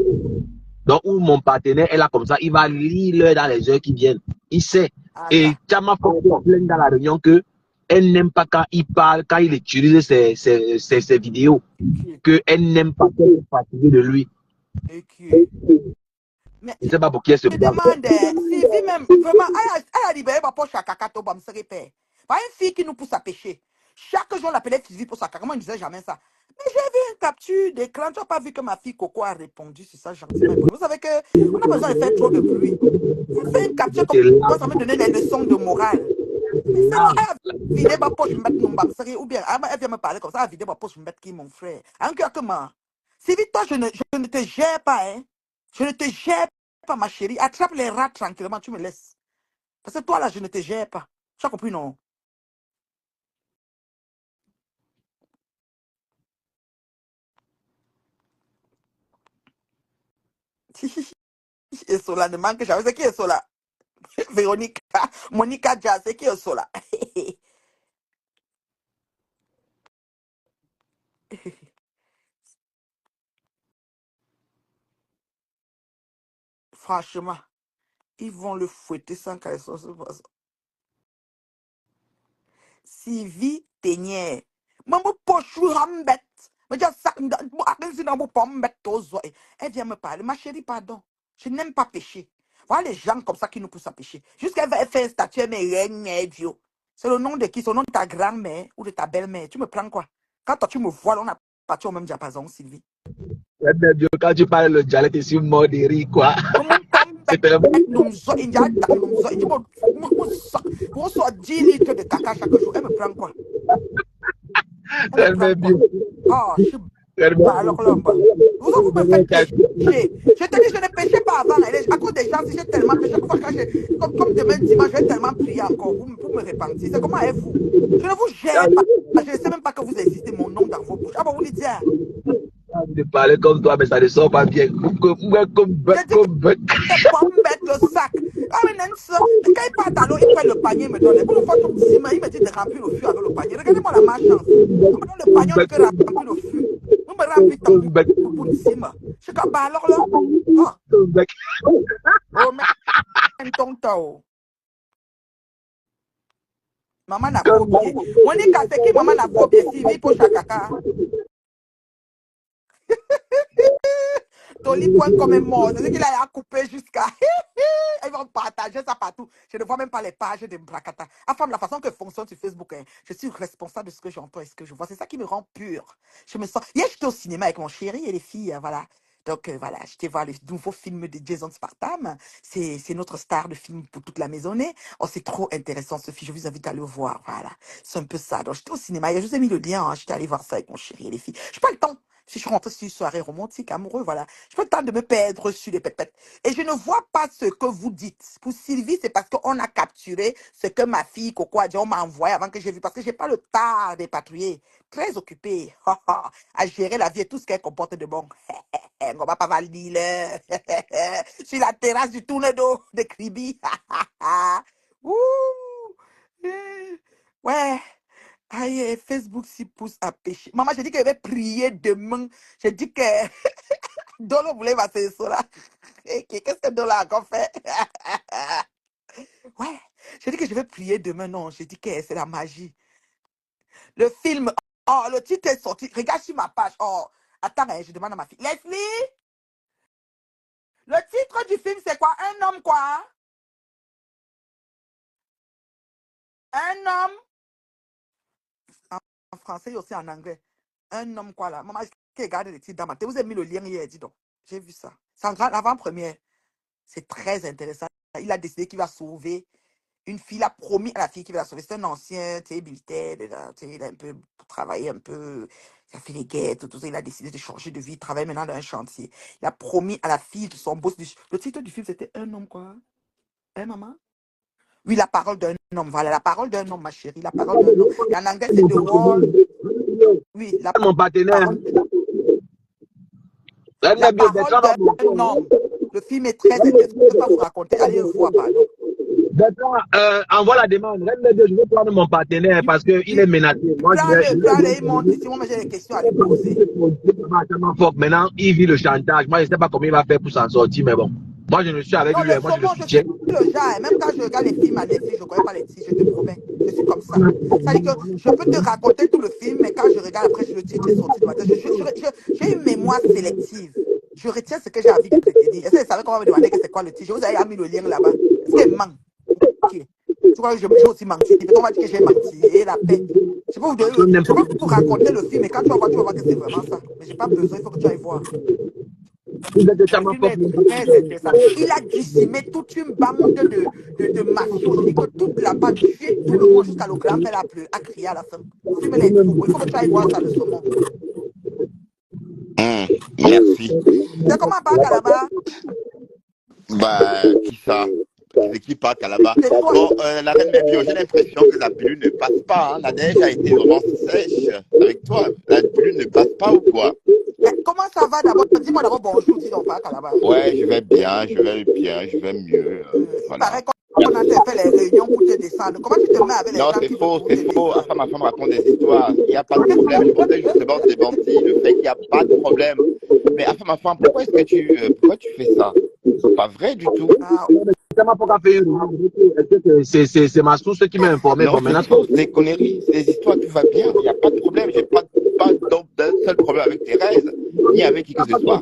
Donc, où mon partenaire est là comme ça, il va lire l'heure dans les heures qui viennent. Il sait. Et Chama Foko plein dans la réunion que elle n'aime pas quand il parle, quand il utilise ses vidéos. Que elle n'aime pas qu'elle est fatiguée de lui. Mais Je ne sais pas pour qui elle se je bat. demande, Sylvie même, vraiment, elle a libéré ma poche à Kakato, me serait père. Pas une fille qui nous pousse à pêcher. Chaque jour, on l'appelait Sylvie pour ça. Moi, je ne disais jamais ça. Mais j'ai vu une capture d'écran. Tu n'as pas vu que ma fille Coco a répondu sur ça gentiment. Vous savez qu'on a besoin de faire trop de bruit. Elle fait une capture comme ça, ça me donner des leçons de morale. Mais c'est non, elle a vidé ma poche, me mettre non, ou bien, elle vient me parler comme ça, elle a vidé ma poche, me mettre qui, mon frère. Encore que moi. Sylvie, toi, je ne te gère pas, hein. Je ne te gère pas, ma chérie. Attrape les rats tranquillement, tu me laisses. Parce que toi, là, je ne te gère pas. Tu as compris, non? Et Sola ne manque jamais. C'est qui est Sola? Véronica, Monica Jazz, c'est qui est Sola? Franchement, ils vont le fouetter sans caleçon. Sylvie Ténière. Maman pochou rambet. Mais déjà ça, elle vient me parler. Ma chérie, pardon. Je n'aime pas pécher. Voilà les gens comme ça qui nous poussent à pécher. Jusqu'à faire un statut, mais vieux. C'est le nom de qui? C'est le nom de ta grand-mère ou de ta belle-mère. Tu me prends quoi? Quand toi, tu me vois, là, on a parti au même diapason, Sylvie. Quand tu parles le dialecte, tu suis mort de rire, quoi. C'est tellement... Nous sommes 10 litres de caca chaque jour. Elle me prend quoi? Elle me prend quoi? Oh, je suis alors là, vous me faites pécher. Je te dis, je ne péchais pas avant. À cause des gens, si j'ai tellement péché, chaque fois comme demain dimanche, je vais tellement prier encore pour me repentir. C'est comment êtes-vous? Je ne vous gère pas. Je ne sais même pas que vous existez, mon nom dans vos bouches. Ah bon, vous le dites. De parler comme toi, mais ça ne sort pas bien. C'est pas me mettre le sac. Ah, mais non, ça. Quand il part à l'eau, il prend le panier, il me donne. Pour une fois, il me dit de remplir le fût avec le panier. Regardez-moi la malchance. On me donne le panier, on ne peut remplir le fût. On me remplit ton pour une cime. Je suis comme, bah alors là. Oh, mais ton tao. Maman n'a pas oublié. Monica, c'est qui maman n'a pas oublié? Sylvie pour Chakaka. Toli point comme un mort. C'est ce qu'il a coupé jusqu'à. Ils vont partager ça partout. Je ne vois même pas les pages de Mbrakata. Enfin, la façon que fonctionne sur Facebook, hein, je suis responsable de ce que j'entends et ce que je vois. C'est ça qui me rend pur. Je me sens. Hier, j'étais au cinéma avec mon chéri et les filles, voilà. Donc voilà, j'étais voir le nouveau film de Jason Statham. C'est notre star de film pour toute la maisonnée. Oh, c'est trop intéressant ce film. Je vous invite à le voir. Voilà, c'est un peu ça. Donc j'étais au cinéma. Je vous ai mis le lien. Hein. J'étais allé voir ça avec mon chéri et les filles. Je n'ai pas le temps. Si je rentre sur une soirée romantique, amoureux, voilà. Je pas le temps de me perdre sur les pètes. Et je ne vois pas ce que vous dites. Pour Sylvie, c'est parce qu'on a capturé ce que ma fille Coco a dit. On m'a envoyé avant que j'ai vu. Parce que j'ai pas le temps de patrouiller. Très occupée à gérer la vie et tout ce qu'elle comporte de bon. On va pas valider sur la terrasse du tourne-dos de Kribi. Ouh. Ouais. Aïe, Facebook s'y pousse à pécher. Maman, j'ai dit qu'elle va prier demain. J'ai dit que Dolo voulait passer ça là. Qu'est-ce que Dolo a encore fait? Ouais, j'ai dit que je vais prier demain. Non, j'ai dit que c'est la magie. Le film, oh, le titre est sorti. Regarde sur ma page. Oh, attends, hein, je demande à ma fille. Leslie, le titre du film, c'est quoi? Un homme quoi? Un homme. En français et aussi en anglais. Un homme quoi là? Maman, qui regarde les titres dans ma tête. Vous avez mis le lien hier, dis donc. J'ai vu ça. C'est en avant-première. C'est très intéressant. Il a décidé qu'il va sauver une fille. Il a promis à la fille qu'il va la sauver. C'est un ancien, tu sais, militaire. Il a un peu travaillé un peu. Il a fait les guerres, tout ça. Il a décidé de changer de vie. Il travaille maintenant dans un chantier. Il a promis à la fille de son boss. Le titre du film, c'était Un homme, quoi. Hein, maman? Oui, la parole d'un homme. Voilà, la parole d'un homme, ma chérie. La parole d'un homme. Et en anglais, c'est The Wall. Oui, Mon partenaire. la parole d'un homme. Le film est très intéressant. Je ne peux pas vous raconter. Allez le voir, pardon. Envoie la demande. Je veux prendre mon partenaire parce qu'il est menacé. Moi, il monte ici. Moi, j'ai des questions à lui poser. Maintenant, il vit le chantage. Moi, je ne sais pas comment il va faire pour s'en sortir, mais bon. Moi, je ne suis avec lui. Moi, je suis le genre. Même quand je regarde les films à Netflix, je ne connais pas les titres, je te promets. Je suis comme ça. C'est-à-dire que je peux te raconter tout le film, mais quand je regarde après, le titre est sorti de ma tête. J'ai une mémoire sélective. Je retiens ce que j'ai envie de te dire. Est-ce que vous savez comment me demander que c'est quoi le titre? Je vous ai mis le lien là-bas. Est-ce qu'elle ment? Ok. Tu vois, j'ai aussi menti. On va dire que j'ai menti. Et la paix. Je peux vous raconter le film, mais quand tu vas voir que c'est vraiment ça. Mais j'ai pas besoin, il faut que tu ailles voir. Il a décimé toute une bande de mafios. Je dis que toute la bande, tué tout le monde jusqu'à le grand-père a crié à la fin. Le film est fou. Il faut que tu ailles voir ça, le saumon. Merci. C'est comment parle Calabar? Bah, qui ça? C'est qui parle Calabar? Bon, la reine Mébio, j'ai l'impression que la pilule ne passe pas. Hein. La neige a été vraiment sèche avec toi. La pilule ne passe pas ou quoi? Mais comment ça va d'abord? Dis-moi d'abord bonjour, dis donc pas Calabar. Ouais, je vais bien, je vais mieux. Il paraît qu'on a fait les réunions pour te descendre. Comment tu te mets avec les gens qui Non, c'est faux. Ma femme raconte des histoires. Il n'y a pas de problème. Je voudrais justement démentir le fait qu'il n'y a pas de problème. Mais ma femme, pourquoi est-ce que tu fais ça? C'est pas vrai du tout. C'est ma source qui m'a informé. Non, c'est des conneries, c'est des histoires, tout va bien. Il n'y a pas de problème. J'ai pas d'un seul problème avec Thérèse, ni avec qui que ce soit.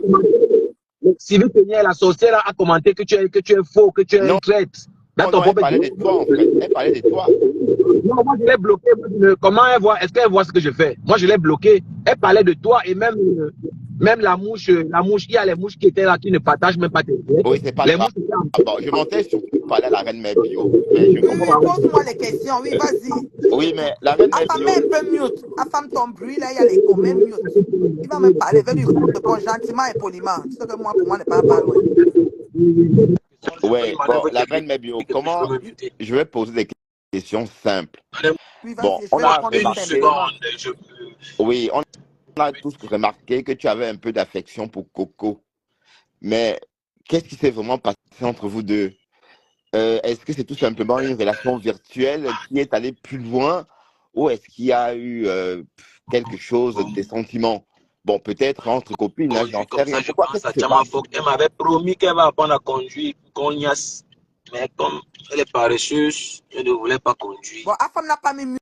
Sylvie Peignet, la sorcière, a commenté que tu es faux, que tu es une traite. Non, elle parlait de toi, en fait. Elle parlait de toi. Non, moi, je l'ai bloqué. Comment elle voit? Est-ce qu'elle voit ce que je fais? Moi, je l'ai bloqué. Elle parlait de toi et même la mouche, il y a les mouches qui étaient là, qui ne partagent même pas tes idées. Oui, c'est pas grave. Bon, je montais surtout parler à la reine Mébio. Pose-moi les questions, oui, vas-y. Oui, mais la reine Mébio... Affame un peu mute. Affame ton bruit, là, il y a les communs mute. Il va me parler, il va lui répondre gentiment et poliment. Tu sais que moi, pour moi, n'est pas loin. Ouais, bon, la reine Mébio, comment... Je vais poser des questions simples. Bon, on a remarqué... Oui, on a tous remarqué que tu avais un peu d'affection pour Coco. Mais qu'est-ce qui s'est vraiment passé entre vous deux? Est-ce que c'est tout simplement une relation virtuelle qui est allée plus loin? Ou est-ce qu'il y a eu quelque chose, des sentiments? Bon, peut-être entre copines, hein, j'en sais rien. Elle m'avait promis qu'elle va apprendre à conduire, cognasse. Mais comme elle est paresseuse, elle ne voulait pas conduire. Bon, Afam n'a pas mis mute.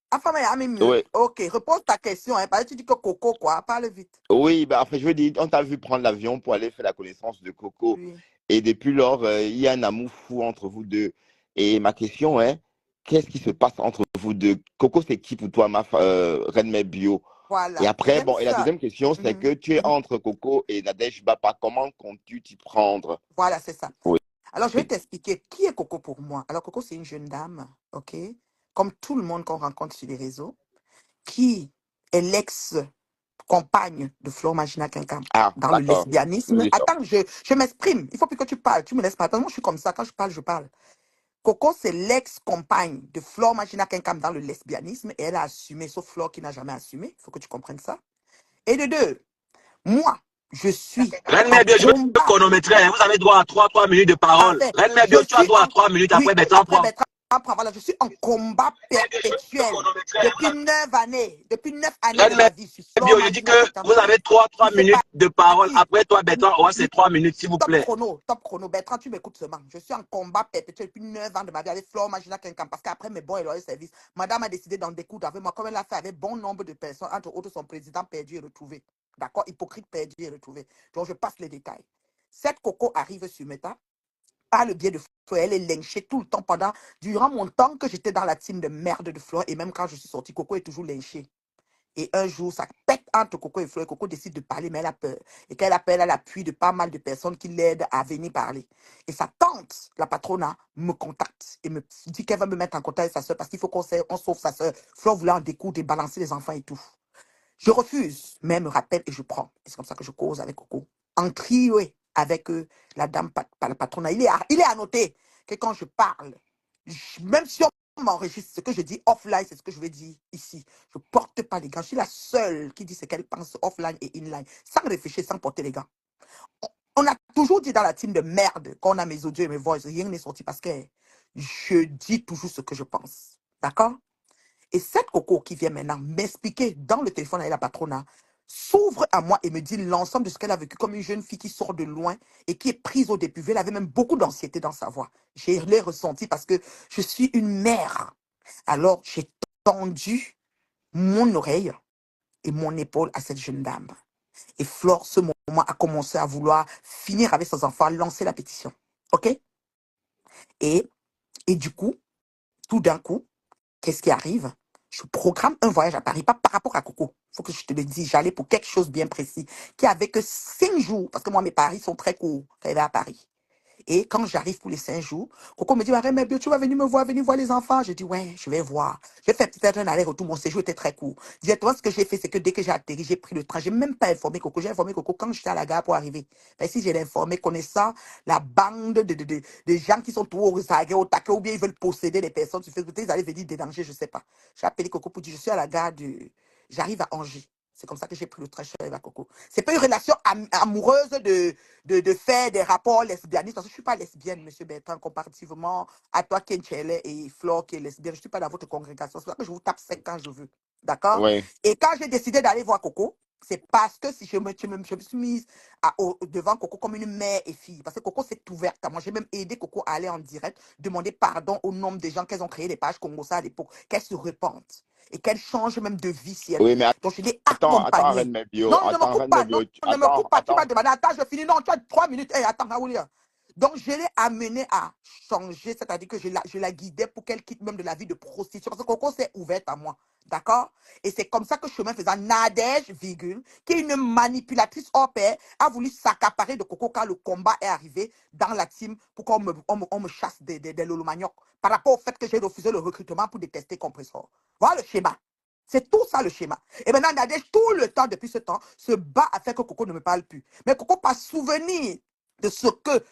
Afam a mis mute. Oui. Ok, repose ta question. Hein, parce que tu dis que Coco, quoi. Parle vite. Oui, bah, après, je veux dire, on t'a vu prendre l'avion pour aller faire la connaissance de Coco. Oui. Et depuis lors, il y a un amour fou entre vous deux. Et ma question est, qu'est-ce qui se passe entre vous deux? Coco, c'est qui pour toi, reine Mébio? Voilà. Et après, bon, et la deuxième question, c'est que tu es entre Coco et Nadège Bapa. Comment comptes-tu t'y prendre? Voilà, c'est ça. Oui. Alors, je vais t'expliquer qui est Coco pour moi. Alors, Coco, c'est une jeune dame, ok? Comme tout le monde qu'on rencontre sur les réseaux, qui est l'ex-compagne de Flore Magina Quincam dans le lesbianisme. Oui, attends, je m'exprime. Il faut plus que tu parles. Tu me laisses parler. Parce que moi, je suis comme ça. Quand je parle, je parle. Coco, c'est l'ex-compagne de Flore Magina Quincam dans le lesbianisme et elle a assumé, sauf Flore qui n'a jamais assumé. Il faut que tu comprennes ça. Et de deux, moi, je suis. Reine Mébio, je veux chronométrer. Vous avez droit à 3 minutes de parole. Reine Mébio, tu as droit à 3 minutes. Après, Bertrand prend. Voilà, je suis en combat perpétuel depuis 9 années. Depuis 9 années de ma vie. Je dis que vous avez 3 minutes de parole. Après toi, Bertrand, c'est 3 minutes, s'il vous plaît. Top chrono. Bertrand, tu m'écoutes seulement. Je suis en combat perpétuel depuis 9 ans de ma vie avec Flore Magina Quincam. Parce qu'après mes bons et loyaux services, madame a décidé d'en découdre avec moi, comme elle l'a fait avec bon nombre de personnes, entre autres son président perdu et retrouvé. D'accord? Hypocrite perdu et retrouvé. Donc, je passe les détails. Cette Coco arrive sur Meta. Par le biais de Flore, elle est lynchée tout le temps durant mon temps que j'étais dans la team de merde de Flore et même quand je suis sortie, Coco est toujours lynchée. Et un jour, ça pète entre Coco et Flo, et Coco décide de parler, mais elle a peur. Et qu'elle appelle à l'appui de pas mal de personnes qui l'aident à venir parler. Et sa tante, la patrona, me contacte et me dit qu'elle va me mettre en contact avec sa soeur parce qu'il faut qu'on sauve sa soeur. Flo voulait en découdre et balancer les enfants et tout. Je refuse, mais elle me rappelle et je prends. Et c'est comme ça que je cause avec Coco. En trio avec la dame, la patrona. Il est à noter que quand je parle, même si on m'enregistre, ce que je dis offline, c'est ce que je vais dire ici. Je ne porte pas les gants. Je suis la seule qui dit ce qu'elle pense offline et inline, sans réfléchir, sans porter les gants. On a toujours dit dans la team de merde, quand on a mes audios et mes voix, rien n'est sorti parce que je dis toujours ce que je pense. D'accord? Et cette Coco qui vient maintenant m'expliquer dans le téléphone avec la patrona, s'ouvre à moi et me dit l'ensemble de ce qu'elle a vécu comme une jeune fille qui sort de loin et qui est prise au début. Elle avait même beaucoup d'anxiété dans sa voix. Je l'ai ressenti parce que je suis une mère. Alors, j'ai tendu mon oreille et mon épaule à cette jeune dame. Et Flore, ce moment, a commencé à vouloir finir avec ses enfants, lancer la pétition. OK? Et du coup, tout d'un coup, qu'est-ce qui arrive? Je programme un voyage à Paris, pas par rapport à Coco. Il faut que je te le dise, j'allais pour quelque chose de bien précis, qui avait que 5 jours, parce que moi, mes paris sont très courts quand il va à Paris. Et quand j'arrive pour les 5 jours, Coco me dit, Arrête, mais tu vas venir me voir, venir voir les enfants. Je dis, ouais, je vais voir. J'ai fait peut-être un aller-retour, mon séjour était très court. Directement, ce que j'ai fait, c'est que dès que j'ai atterri, j'ai pris le train. Je n'ai même pas informé Coco. J'ai informé Coco quand j'étais à la gare pour arriver. Ben, si j'ai informé, connaissant la bande de gens qui sont tout au au taquet, ou bien ils veulent posséder les personnes sur Facebook, ils allaient venir déranger, je ne sais pas. J'ai appelé Coco pour dire, je suis à la gare j'arrive à Angers. C'est comme ça que j'ai pris le train, je suis arrivé à Coco. C'est pas une relation amoureuse de faire des rapports lesbianistes. Parce que je ne suis pas lesbienne, monsieur Bertrand, comparativement à toi, Kenchele et Flore, qui est lesbienne. Je ne suis pas dans votre congrégation. C'est pour ça que je vous tape 5 quand je veux. D'accord? Oui. Et quand j'ai décidé d'aller voir Coco, c'est parce que si je me suis mise devant Coco comme une mère et fille. Parce que Coco s'est ouverte à moi. J'ai même aidé Coco à aller en direct, demander pardon au nombre de gens qu'elles ont créé des pages Congosa à l'époque, qu'elles se repentent et qu'elle change même de vie si elle Oui, veut. mais Donc, je l'ai attends, accompagnée. Reine Mebio, Non, ne me coupe Reine pas. Mebio, Non, ne me coupe pas. Tu attends. m'as demandé. Attends, je finis. Non, tu as 3 minutes. Hey, attends, Raoulia. Donc, je l'ai amenée à changer, c'est-à-dire que je la guidais pour qu'elle quitte même de la vie de prostitution. Parce que Coco s'est ouverte à moi. D'accord? Et c'est comme ça que chemin faisant, Nadège, virgule, qui est une manipulatrice hors pair, a voulu s'accaparer de Coco quand le combat est arrivé dans la team pour qu'on me chasse des Lolo-Manioc. Par rapport au fait que j'ai refusé le recrutement pour détester Compressor. Voilà le schéma. C'est tout ça le schéma. Et maintenant, Nadège, tout le temps, depuis ce temps, se bat à faire que Coco ne me parle plus. Mais Coco, pas souvenir de ce que,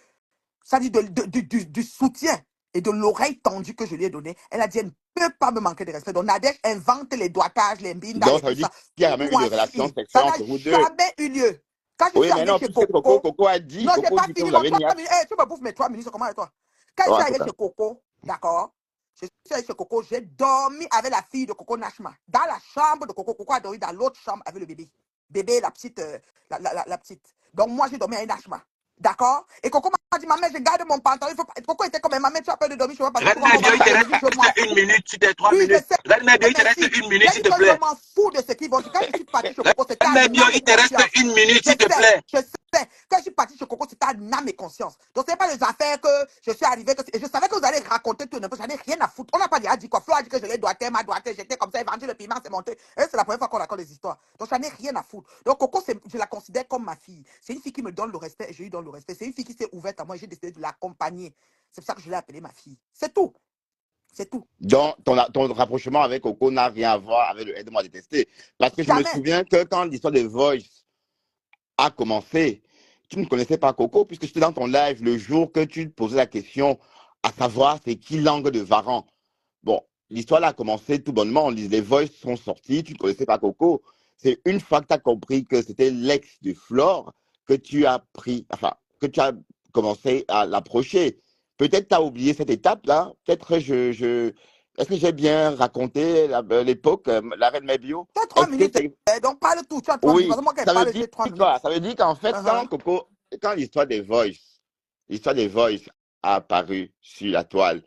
ça dit du soutien et de l'oreille tendue que je lui ai donné. Elle a dit, elle ne peut pas me manquer de respect. Donc, Nadège invente les doigtages, les mbindas Donc, et ça veut tout dire ça. qu'il y a même une Moi, relation fille, sexuelle ça n'a entre vous deux. jamais eu lieu. Quand je Oui, suis mais arrivée non, chez puisque Coco, Coco a dit, non, je n'ai Coco pas dit que fini vous mon avez 3 mis minutes. Hey, tu me bouffes mes 3 minutes, c'est comment avec toi? Quand je Ouais, suis c'est arrivée ça. chez Coco, d'accord, je suis allée chez Coco, j'ai dormi avec la fille de Coco Nashma. Dans la chambre de Coco, Coco a dormi dans l'autre chambre avec le bébé. Bébé, la petite, la petite. Donc moi, j'ai dormi avec Nashma. D'accord? Et Coco m'a dit, maman, je garde mon pantalon. Coco était comme, maman, tu as peur de dormir chez moi parce que souvent, on va parler. J'ai dit, je m'en fous. 1 minute, tu t'es 3 Oui, je minutes. sais. Reine Mebio, il te reste Merci. 1 minute, J'ai s'il dit te que plaît. je m'en fous de ce qu'ils vont dire. Quand je suis partie chez Coco, c'était à Reine Mebio, âme et il te reste conscience. 1 minute, Je s'il te plaît. sais. Quand je suis partie chez Coco, c'était à âme et conscience. Donc, ce n'est pas les affaires que je suis arrivée. Et je savais que vous allez raconter tout. J'en ai rien à foutre. On n'a pas dit quoi. Flo a dit que je l'ai doigté, m'a doigté. J'étais comme ça, j'ai vendu le piment, c'est monté. Et c'est la première fois qu'on raconte des histoires. Donc, j'en ai rien à foutre. Donc, Coco, je la considère comme ma fille. C'est une fille qui me donne le respect et je lui donne le respect. C'est une fille qui s'est ouverte à moi et j'ai décidé de l'accompagner. C'est pour ça que je l'ai appelée ma fille. C'est tout. C'est tout. Donc, ton rapprochement avec Coco n'a rien à voir avec le aide-moi à détester. Parce que je me Jamais. souviens que quand l'histoire de Voice a commencé, tu ne connaissais pas Coco, puisque j'étais dans ton live le jour que tu te posais la question à savoir c'est qui l'angle de Varan. Bon, l'histoire là a commencé tout bonnement. Les Voice sont sortis, tu ne connaissais pas Coco. C'est une fois que tu as compris que c'était l'ex de Flore que tu as que tu as commencé à l'approcher. Peut-être tu as oublié cette étape-là. Peut-être est-ce que j'ai bien raconté l'époque, la reine Mebio? Tu as 3 Est-ce que minutes. c'est... Donc, parle tout. Tu as 3 minutes. Oui, Parce que moi, quand je ça veut parle, dire j'ai 3 minutes. quoi? Ça veut dire qu'en fait, quand l'histoire des Voice a apparu sur la toile,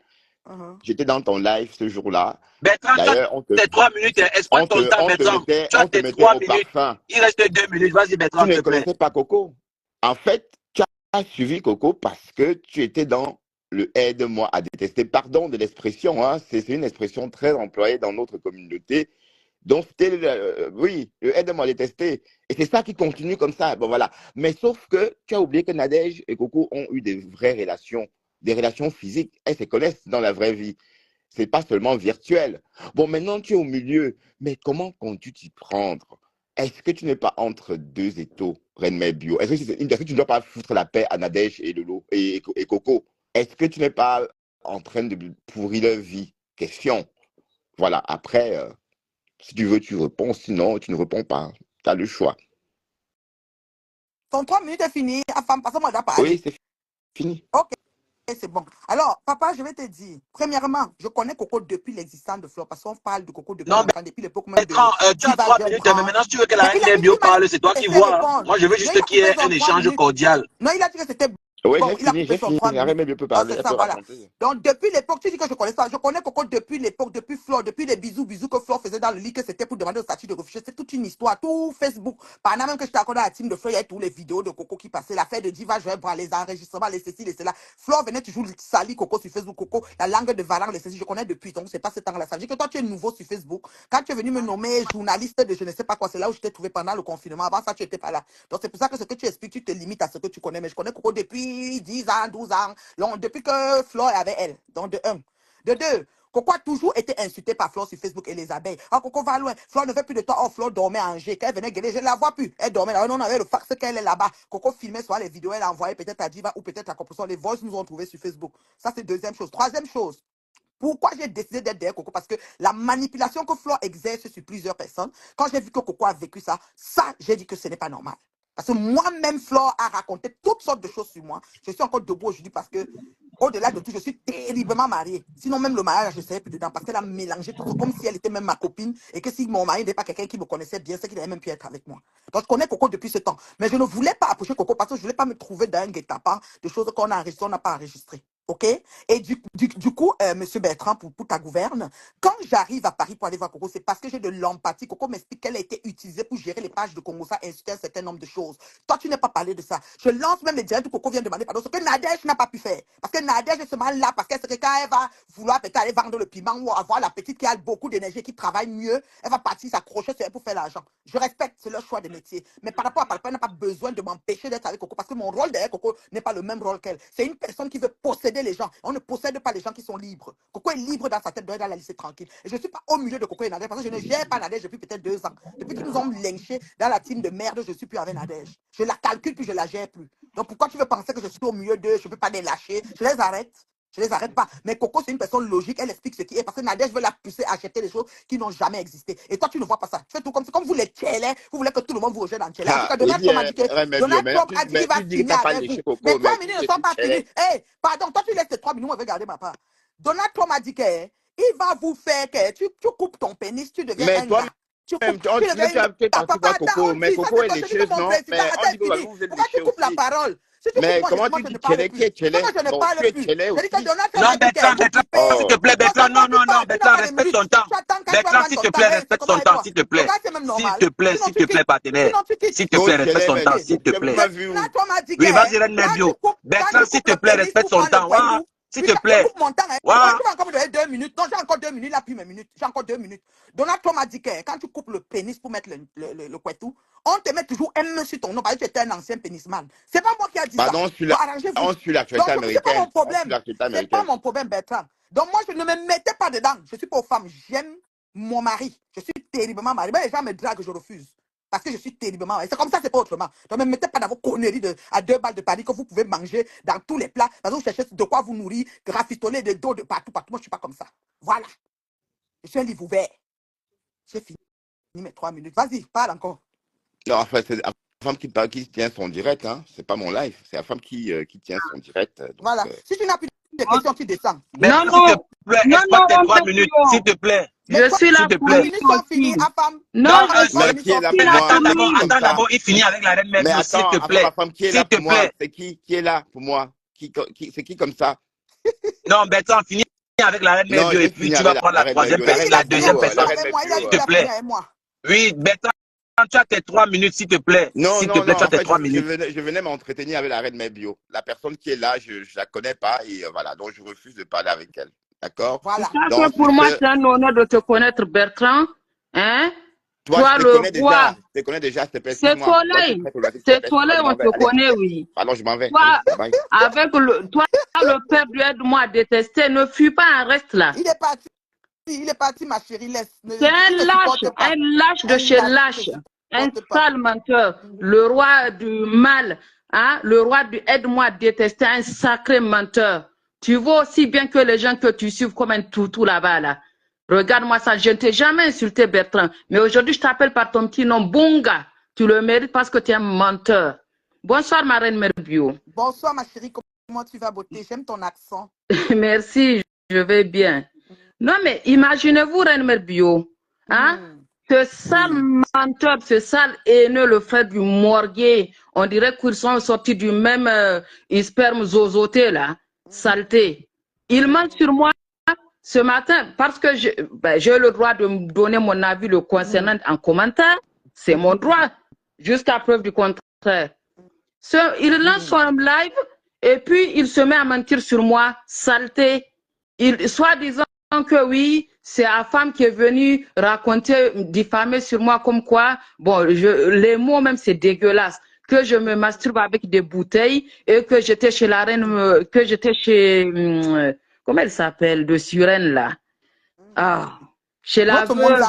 j'étais dans ton live ce jour-là. Bertrand, D'ailleurs, tes 3 minutes, exploite ton temps, Bertrand. Tu as tes 3 minutes. parfum. Il reste 2 minutes. Vas-y, Bertrand, Tu s'il ne te plaît. connaissais pas Coco. En fait, tu as suivi Coco parce que tu étais dans le aide-moi à détester. Pardon de l'expression, hein, c'est une expression très employée dans notre communauté Donc, c'était, oui, le aide-moi à détester. Et c'est ça qui continue comme ça. Bon, voilà. Mais sauf que tu as oublié que Nadège et Coco ont eu des vraies relations, des relations physiques. Elles se connaissent dans la vraie vie. C'est pas seulement virtuel. Bon, maintenant, tu es au milieu. Mais comment comptes-tu t'y prendre? Est-ce que tu n'es pas entre deux étaux, Reine Mère Bio? Est-ce que tu ne dois pas foutre la paix à Nadège et Lolo et Coco? Est-ce que tu n'es pas en train de pourrir leur vie? Question. Voilà. Après, si tu veux, tu réponds. Sinon, tu ne réponds pas. Tu as le choix. Ton 3 minutes est fini. Femme, passe-moi déjà parler. Oui, c'est fini. Ok, c'est bon. Alors, papa, je vais te dire. Premièrement, je connais Coco depuis l'existence de Flore, parce qu'on parle de Coco depuis longtemps, depuis l'époque même de... Tu as 3 minutes, mais maintenant, si tu veux que la Reine Mère Bio parle, c'est toi qui vois. Moi, je veux juste qu'il y ait un échange cordial. Non, il a dit que c'était... Oui, Bon, j'ai fini. La Reine Mère Bio peut parler, elle peut voilà. raconter. Donc, depuis l'époque, tu dis que je connais ça. Je connais Coco depuis l'époque, depuis Flore, depuis les bisous que Flore faisait dans le lit, que c'était pour demander au statut de réfugié. C'est toute une histoire. Tout Facebook. Pendant même que j'étais accordé à la team de Flore, il y avait toutes les vidéos de Coco qui passaient. L'affaire de Diva, je vais voir les enregistrements, les ceci, les cela. Flore venait toujours salir Coco sur Facebook. Coco, la langue de Varan, les ceci, je connais depuis. Donc, c'est pas ce temps-là. Ça veut dire que toi, tu es nouveau sur Facebook. Quand tu es venu me nommer journaliste de je ne sais pas quoi, c'est là où je t'ai trouvé pendant le confinement. Avant ça, tu n'étais pas là. Donc, c'est pour ça que ce que tu expliques, tu te limites à ce que tu connais. Mais je connais Coco depuis 10 ans, 12 ans. Depuis que Flore avait elle. Donc, de un. De deux, Coco a toujours été insulté par Flore sur Facebook et les abeilles. Ah, Coco va loin. Flore ne fait plus de toi. Oh, Flore dormait à Angers. Quand elle venait gueuler, je ne la vois plus. Elle dormait là. On avait le fax qu'elle est là-bas. Coco filmait soit les vidéos, elle a envoyé peut-être à Diva ou peut-être à Composition. Les voices nous ont trouvé sur Facebook. Ça, c'est deuxième chose. Troisième chose. Pourquoi j'ai décidé d'être derrière Coco? Parce que la manipulation que Flore exerce sur plusieurs personnes, quand j'ai vu que Coco a vécu ça, j'ai dit que ce n'est pas normal. Parce que moi-même, Flore a raconté toutes sortes de choses sur moi. Je suis encore debout aujourd'hui parce que, au-delà de tout, je suis terriblement mariée. Sinon, même le mariage, je ne serais plus dedans parce qu'elle a mélangé tout ça comme si elle était même ma copine et que si mon mari n'était pas quelqu'un qui me connaissait bien, c'est qu'il n'avait même pu être avec moi. Donc, je connais Coco depuis ce temps. Mais je ne voulais pas approcher Coco parce que je ne voulais pas me trouver dans un guet-apens de choses qu'on a enregistrées, on n'a pas enregistrées. OK? Et du coup, Monsieur Bertrand, pour ta gouverne, quand j'arrive à Paris pour aller voir Coco, c'est parce que j'ai de l'empathie. Coco m'explique qu'elle a été utilisée pour gérer les pages de Congo, ça insulter un certain nombre de choses. Toi, tu n'as pas parlé de ça. Je lance même les directs où Coco vient demander pardon, ce que Nadège n'a pas pu faire. Parce que Nadège est ce mal-là, parce qu'elle sait que quand elle va vouloir peut-être aller vendre le piment ou avoir la petite qui a beaucoup d'énergie, qui travaille mieux, elle va partir s'accrocher sur elle pour faire l'argent. Je respecte, c'est leur choix de métier. Mais par rapport à Palpa, elle n'a pas besoin de m'empêcher d'être avec Coco, parce que mon rôle derrière Coco n'est pas le même rôle qu'elle. C'est une personne qui veut posséder les gens. On ne possède pas les gens qui sont libres. Coco est libre dans sa tête, doit la laisser tranquille. Et je ne suis pas au milieu de Coco et Nadège parce que je ne gère pas Nadège depuis peut-être 2 ans. Depuis qu'ils nous ont lynché dans la team de merde, je ne suis plus avec Nadège. Je la calcule puis je la gère plus. Donc pourquoi tu veux penser que je suis au milieu d'eux, je ne peux pas les lâcher? Je les arrête. Je les arrête pas. Mais Coco, c'est une personne logique. Elle explique ce qui est. Parce que Nadège veut la pousser à acheter des choses qui n'ont jamais existé. Et toi, tu ne vois pas ça. Tu fais tout comme vous les tchélés. Vous voulez que tout le monde vous rejette dans tchélé. En tout cas, Donald Trump a dit qu'il va finir avec vous. Mais 3 minutes ne sont pas finies. Hey, pardon, toi, tu laisses tes 3 minutes, on va garder ma part. Donald Trump a dit qu'il va vous faire que tu coupes ton pénis, tu deviens un gars. Tu deviens papa, Coco, mais Coco est lécheuse, non? Mais on dit que vous êtes pourquoi tu coupes la parole? Mais comment tu dis tchélé, qui est tchélé? Moi, je ne parle plus. Non, Bertrand, s'il te plaît, Bertrand, non, Bertrand, respecte son temps. Bertrand, s'il te plaît, respecte son temps, s'il te plaît. S'il te plaît, partenaire. S'il te plaît, respecte son temps, s'il te plaît. Oui, vas-y, Reine Mère Bio. Bertrand, s'il te plaît, respecte son temps. S'il te plaît. Tu vas encore me donner 2 minutes. Non, j'ai encore 2 minutes. Là, plus mes minutes. J'ai encore 2 minutes. Donald Trump a dit que quand tu coupes le pénis pour mettre le couetou, on te met toujours M sur ton nom parce que tu étais un ancien pénisman. C'est pas moi qui a dit ça. On suit l'actualité américaine. C'est pas mon problème. C'est pas mon problème, Bertrand. Donc moi, je ne me mettais pas dedans. Je suis pas aux femmes. J'aime mon mari. Je suis terriblement mariée. Les gens me draguent, je refuse. Parce que je suis terriblement mariée. C'est comme ça, c'est pas autrement. Donc ne me mettez pas dans vos conneries à 2 balles de Paris que vous pouvez manger dans tous les plats. Parce que vous cherchez de quoi vous nourrir, grafistoler des dos de partout. Moi, je suis pas comme ça. Voilà. Je suis un livre ouvert. J'ai fini mes 3 minutes. Vas-y, parle encore. Non, enfin, c'est la femme qui tient son direct, hein. C'est pas mon live. C'est la femme qui tient son direct. Donc, voilà. Si tu n'as plus de questions, tu descends. Non, s'il te plaît, exploite tes 3 minutes, s'il te plaît. Je suis là pour les minutes sont finies, femme. Non, attends d'abord, il finit avec la Reine Mère Bio, s'il te plaît. Ma femme qui est là pour moi, c'est qui est là pour moi? C'est qui comme ça? Non, Bertrand, finis avec la Reine Mère Bio et puis tu vas prendre la troisième personne, la deuxième personne. S'il te plaît. Oui, Bertrand, tu as tes 3 minutes, s'il te plaît. S'il te plaît, tu as tes 3 minutes. Je venais m'entretenir avec la Reine Mère Bio. La personne qui est là, je la connais pas et voilà, donc je refuse de parler avec elle. D'accord? Voilà. Donc, pour moi, c'est un honneur de te connaître, Bertrand. Hein? Toi, je te le connais roi. déjà. Je te connais déjà, s'il te plaît. C'est Soleil. C'est Soleil, on te connaît, oui. Alors, je m'en vais. Toi, Allez, avec toi, le peuple aide-moi à détester. Ne fuis pas, reste là. Il est parti, ma chérie, laisse. C'est un lâche de chez lâche. Un sale menteur. Le roi du mal, hein? Le roi du aide-moi à détester, un sacré menteur. Tu vois aussi bien que les gens que tu suives comme un toutou là-bas, là. Regarde-moi ça, je ne t'ai jamais insulté, Bertrand. Mais aujourd'hui, je t'appelle par ton petit nom, Bunga. Tu le mérites parce que tu es un menteur. Bonsoir, ma reine Merbio. Bonsoir, ma chérie. Comment tu vas, beauté? J'aime ton accent. Merci, je vais bien. Non, mais imaginez-vous, reine Merbio. Hein? Ce sale menteur, ce sale haineux, le frère du Morguet. On dirait qu'ils sont sortis du même sperme zozoté, là. Saleté. Il ment sur moi. Ce matin, parce que j'ai le droit de me donner mon avis le concernant en commentaire, c'est mon droit, jusqu'à preuve du contraire. Il lance son live et puis il se met à mentir sur moi, saleté. Soit disant que oui, c'est la femme qui est venue raconter, diffamer sur moi comme quoi, bon, les mots même c'est dégueulasse, que je me masturbe avec des bouteilles et que j'étais chez la reine, que j'étais chez... comment elle s'appelle, de Suresnes, là? Ah, chez la veuve.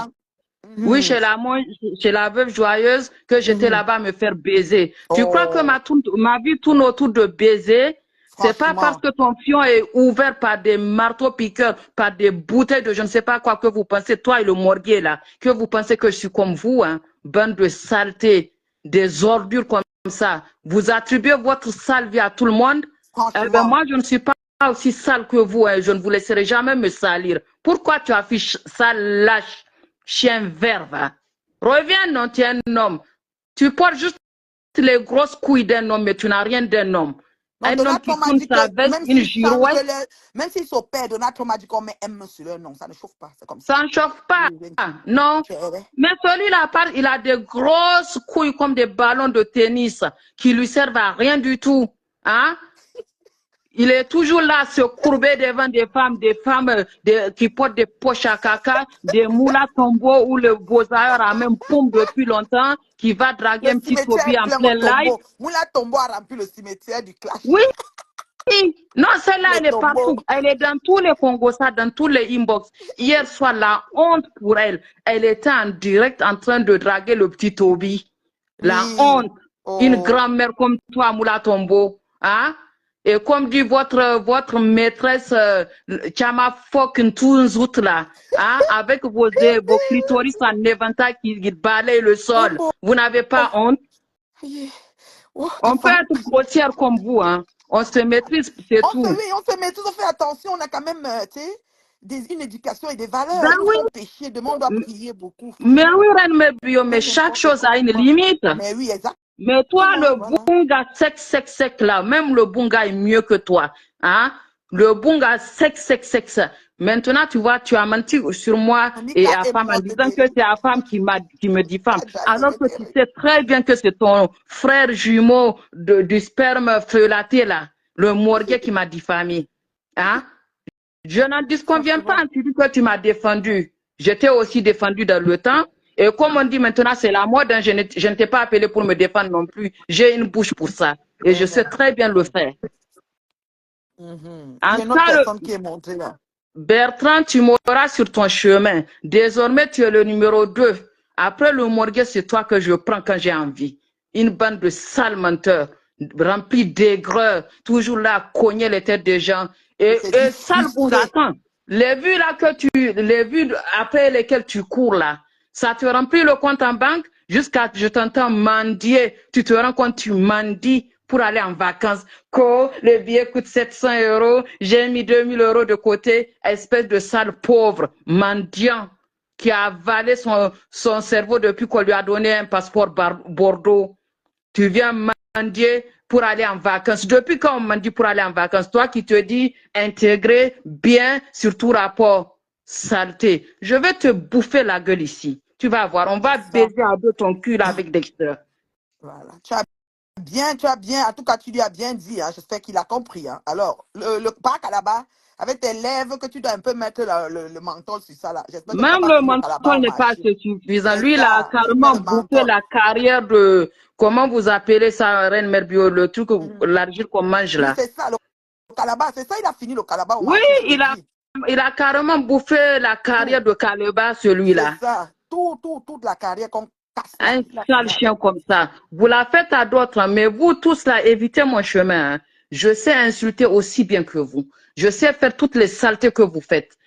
Oui, chez la veuve joyeuse, que j'étais là-bas me faire baiser. Tu crois que ma vie tourne autour de baiser? C'est pas parce que ton fion est ouvert par des marteaux piqueurs, par des bouteilles de je ne sais pas quoi que vous pensez, toi et le Morguet, là, que vous pensez que je suis comme vous, hein? Bande de saleté, des ordures comme ça. Vous attribuez votre sale vie à tout le monde. Eh ben, moi, je ne suis pas aussi sale que vous, hein. Je ne vous laisserai jamais me salir. Pourquoi tu affiches ça, lâche, chien vert, va? Reviens, non, tu es un homme. Tu portes juste les grosses couilles d'un homme, mais tu n'as rien d'un homme. Non, un homme qui tourne sa veste, une girouette. Même s'ils s'opèrent, Donald Trump a dit qu'on met M sur leur nom. Ça ne chauffe pas. Comme ça ne chauffe pas. Non. Mais celui-là, il a des grosses couilles comme des ballons de tennis qui lui servent à rien du tout. Hein? Il est toujours là, se courber devant des femmes qui portent des poches à caca, des moulas tombeaux où le beau-ailleurs a même pomme depuis longtemps, qui va draguer un petit Toby en plein live. Moula tombeau a rempli le cimetière du clash. Oui. Non, celle-là, elle est partout. Elle est dans tous les Congosas, dans tous les inbox. Hier soir, la honte pour elle. Elle était en direct en train de draguer le petit Toby. La honte. Une grand-mère comme toi, Moula Tombo. Hein? Et comme dit votre maîtresse, Chama Fokin Tounzout là, hein, avec vos clitoris en éventail qui balayent le sol, vous n'avez pas honte? On peut être grossière comme vous, hein. On se maîtrise, c'est tout. Oui, on se maîtrise, on fait attention, on a quand même, tu sais, une éducation et des valeurs. Ben oui. Pécher, de monde doit prier beaucoup. Mais oui, Reine Merbio, mais chaque chose a une limite. Mais oui, exact. Mais toi, le bunga sec là, même le bunga est mieux que toi. Hein? Le bunga sec. Maintenant, tu vois, tu as menti sur moi et la femme en disant que c'est la femme qui me diffame. Alors que tu sais très bien que c'est ton frère jumeau du sperme frelaté là, le Morguet qui m'a diffamé. Hein? Je n'en disconviens pas, tu dis que tu m'as défendu. Je t'ai aussi défendu dans le temps. Et comme on dit maintenant, c'est la mode, hein, je ne t'ai pas appelé pour me défendre non plus. J'ai une bouche pour ça. Et je sais très bien le faire. Il y a une autre personne qui est montée là. Bertrand, tu m'auras sur ton chemin. Désormais, tu es le numéro 2. Après le Morguet, c'est toi que je prends quand j'ai envie. Une bande de sales menteurs, remplis d'aigreur, toujours là à cogner les têtes des gens. Et sale attends, les vues là les vues après lesquelles tu cours là, ça te remplit le compte en banque jusqu'à je t'entends mendier. Tu te rends compte, tu mendies pour aller en vacances. Que le billet coûte 700 €, j'ai mis 2000 € de côté. Espèce de sale pauvre mendiant qui a avalé son cerveau depuis qu'on lui a donné un passeport Bordeaux. Tu viens mendier pour aller en vacances. Depuis quand on mendie pour aller en vacances? Toi qui te dis intégrer bien sur tout rapport, saleté. Je vais te bouffer la gueule ici. Tu vas voir, on va baiser à deux ton cul avec Dexter. Voilà, tu as bien, en tout cas tu lui as bien dit, hein. J'espère qu'il a compris. Hein. Alors, le parc là-bas, avec tes lèvres, que tu dois un peu mettre le menthol sur ça là. Même le menthol n'est pas assez suffisant. Lui, il a carrément bouffé la carrière de, comment vous appelez ça, Reine Mère Bio, le truc, l'argile qu'on mange là. C'est ça, le calabash, c'est ça, il a fini le calabash au Oui, marché, il a carrément bouffé la carrière de Kaleba, celui-là. C'est ça, toute la carrière qu'on casse. Un sale chien comme ça. Vous la faites à d'autres, mais vous tous là, évitez mon chemin. Hein. Je sais insulter aussi bien que vous. Je sais faire toutes les saletés que vous faites.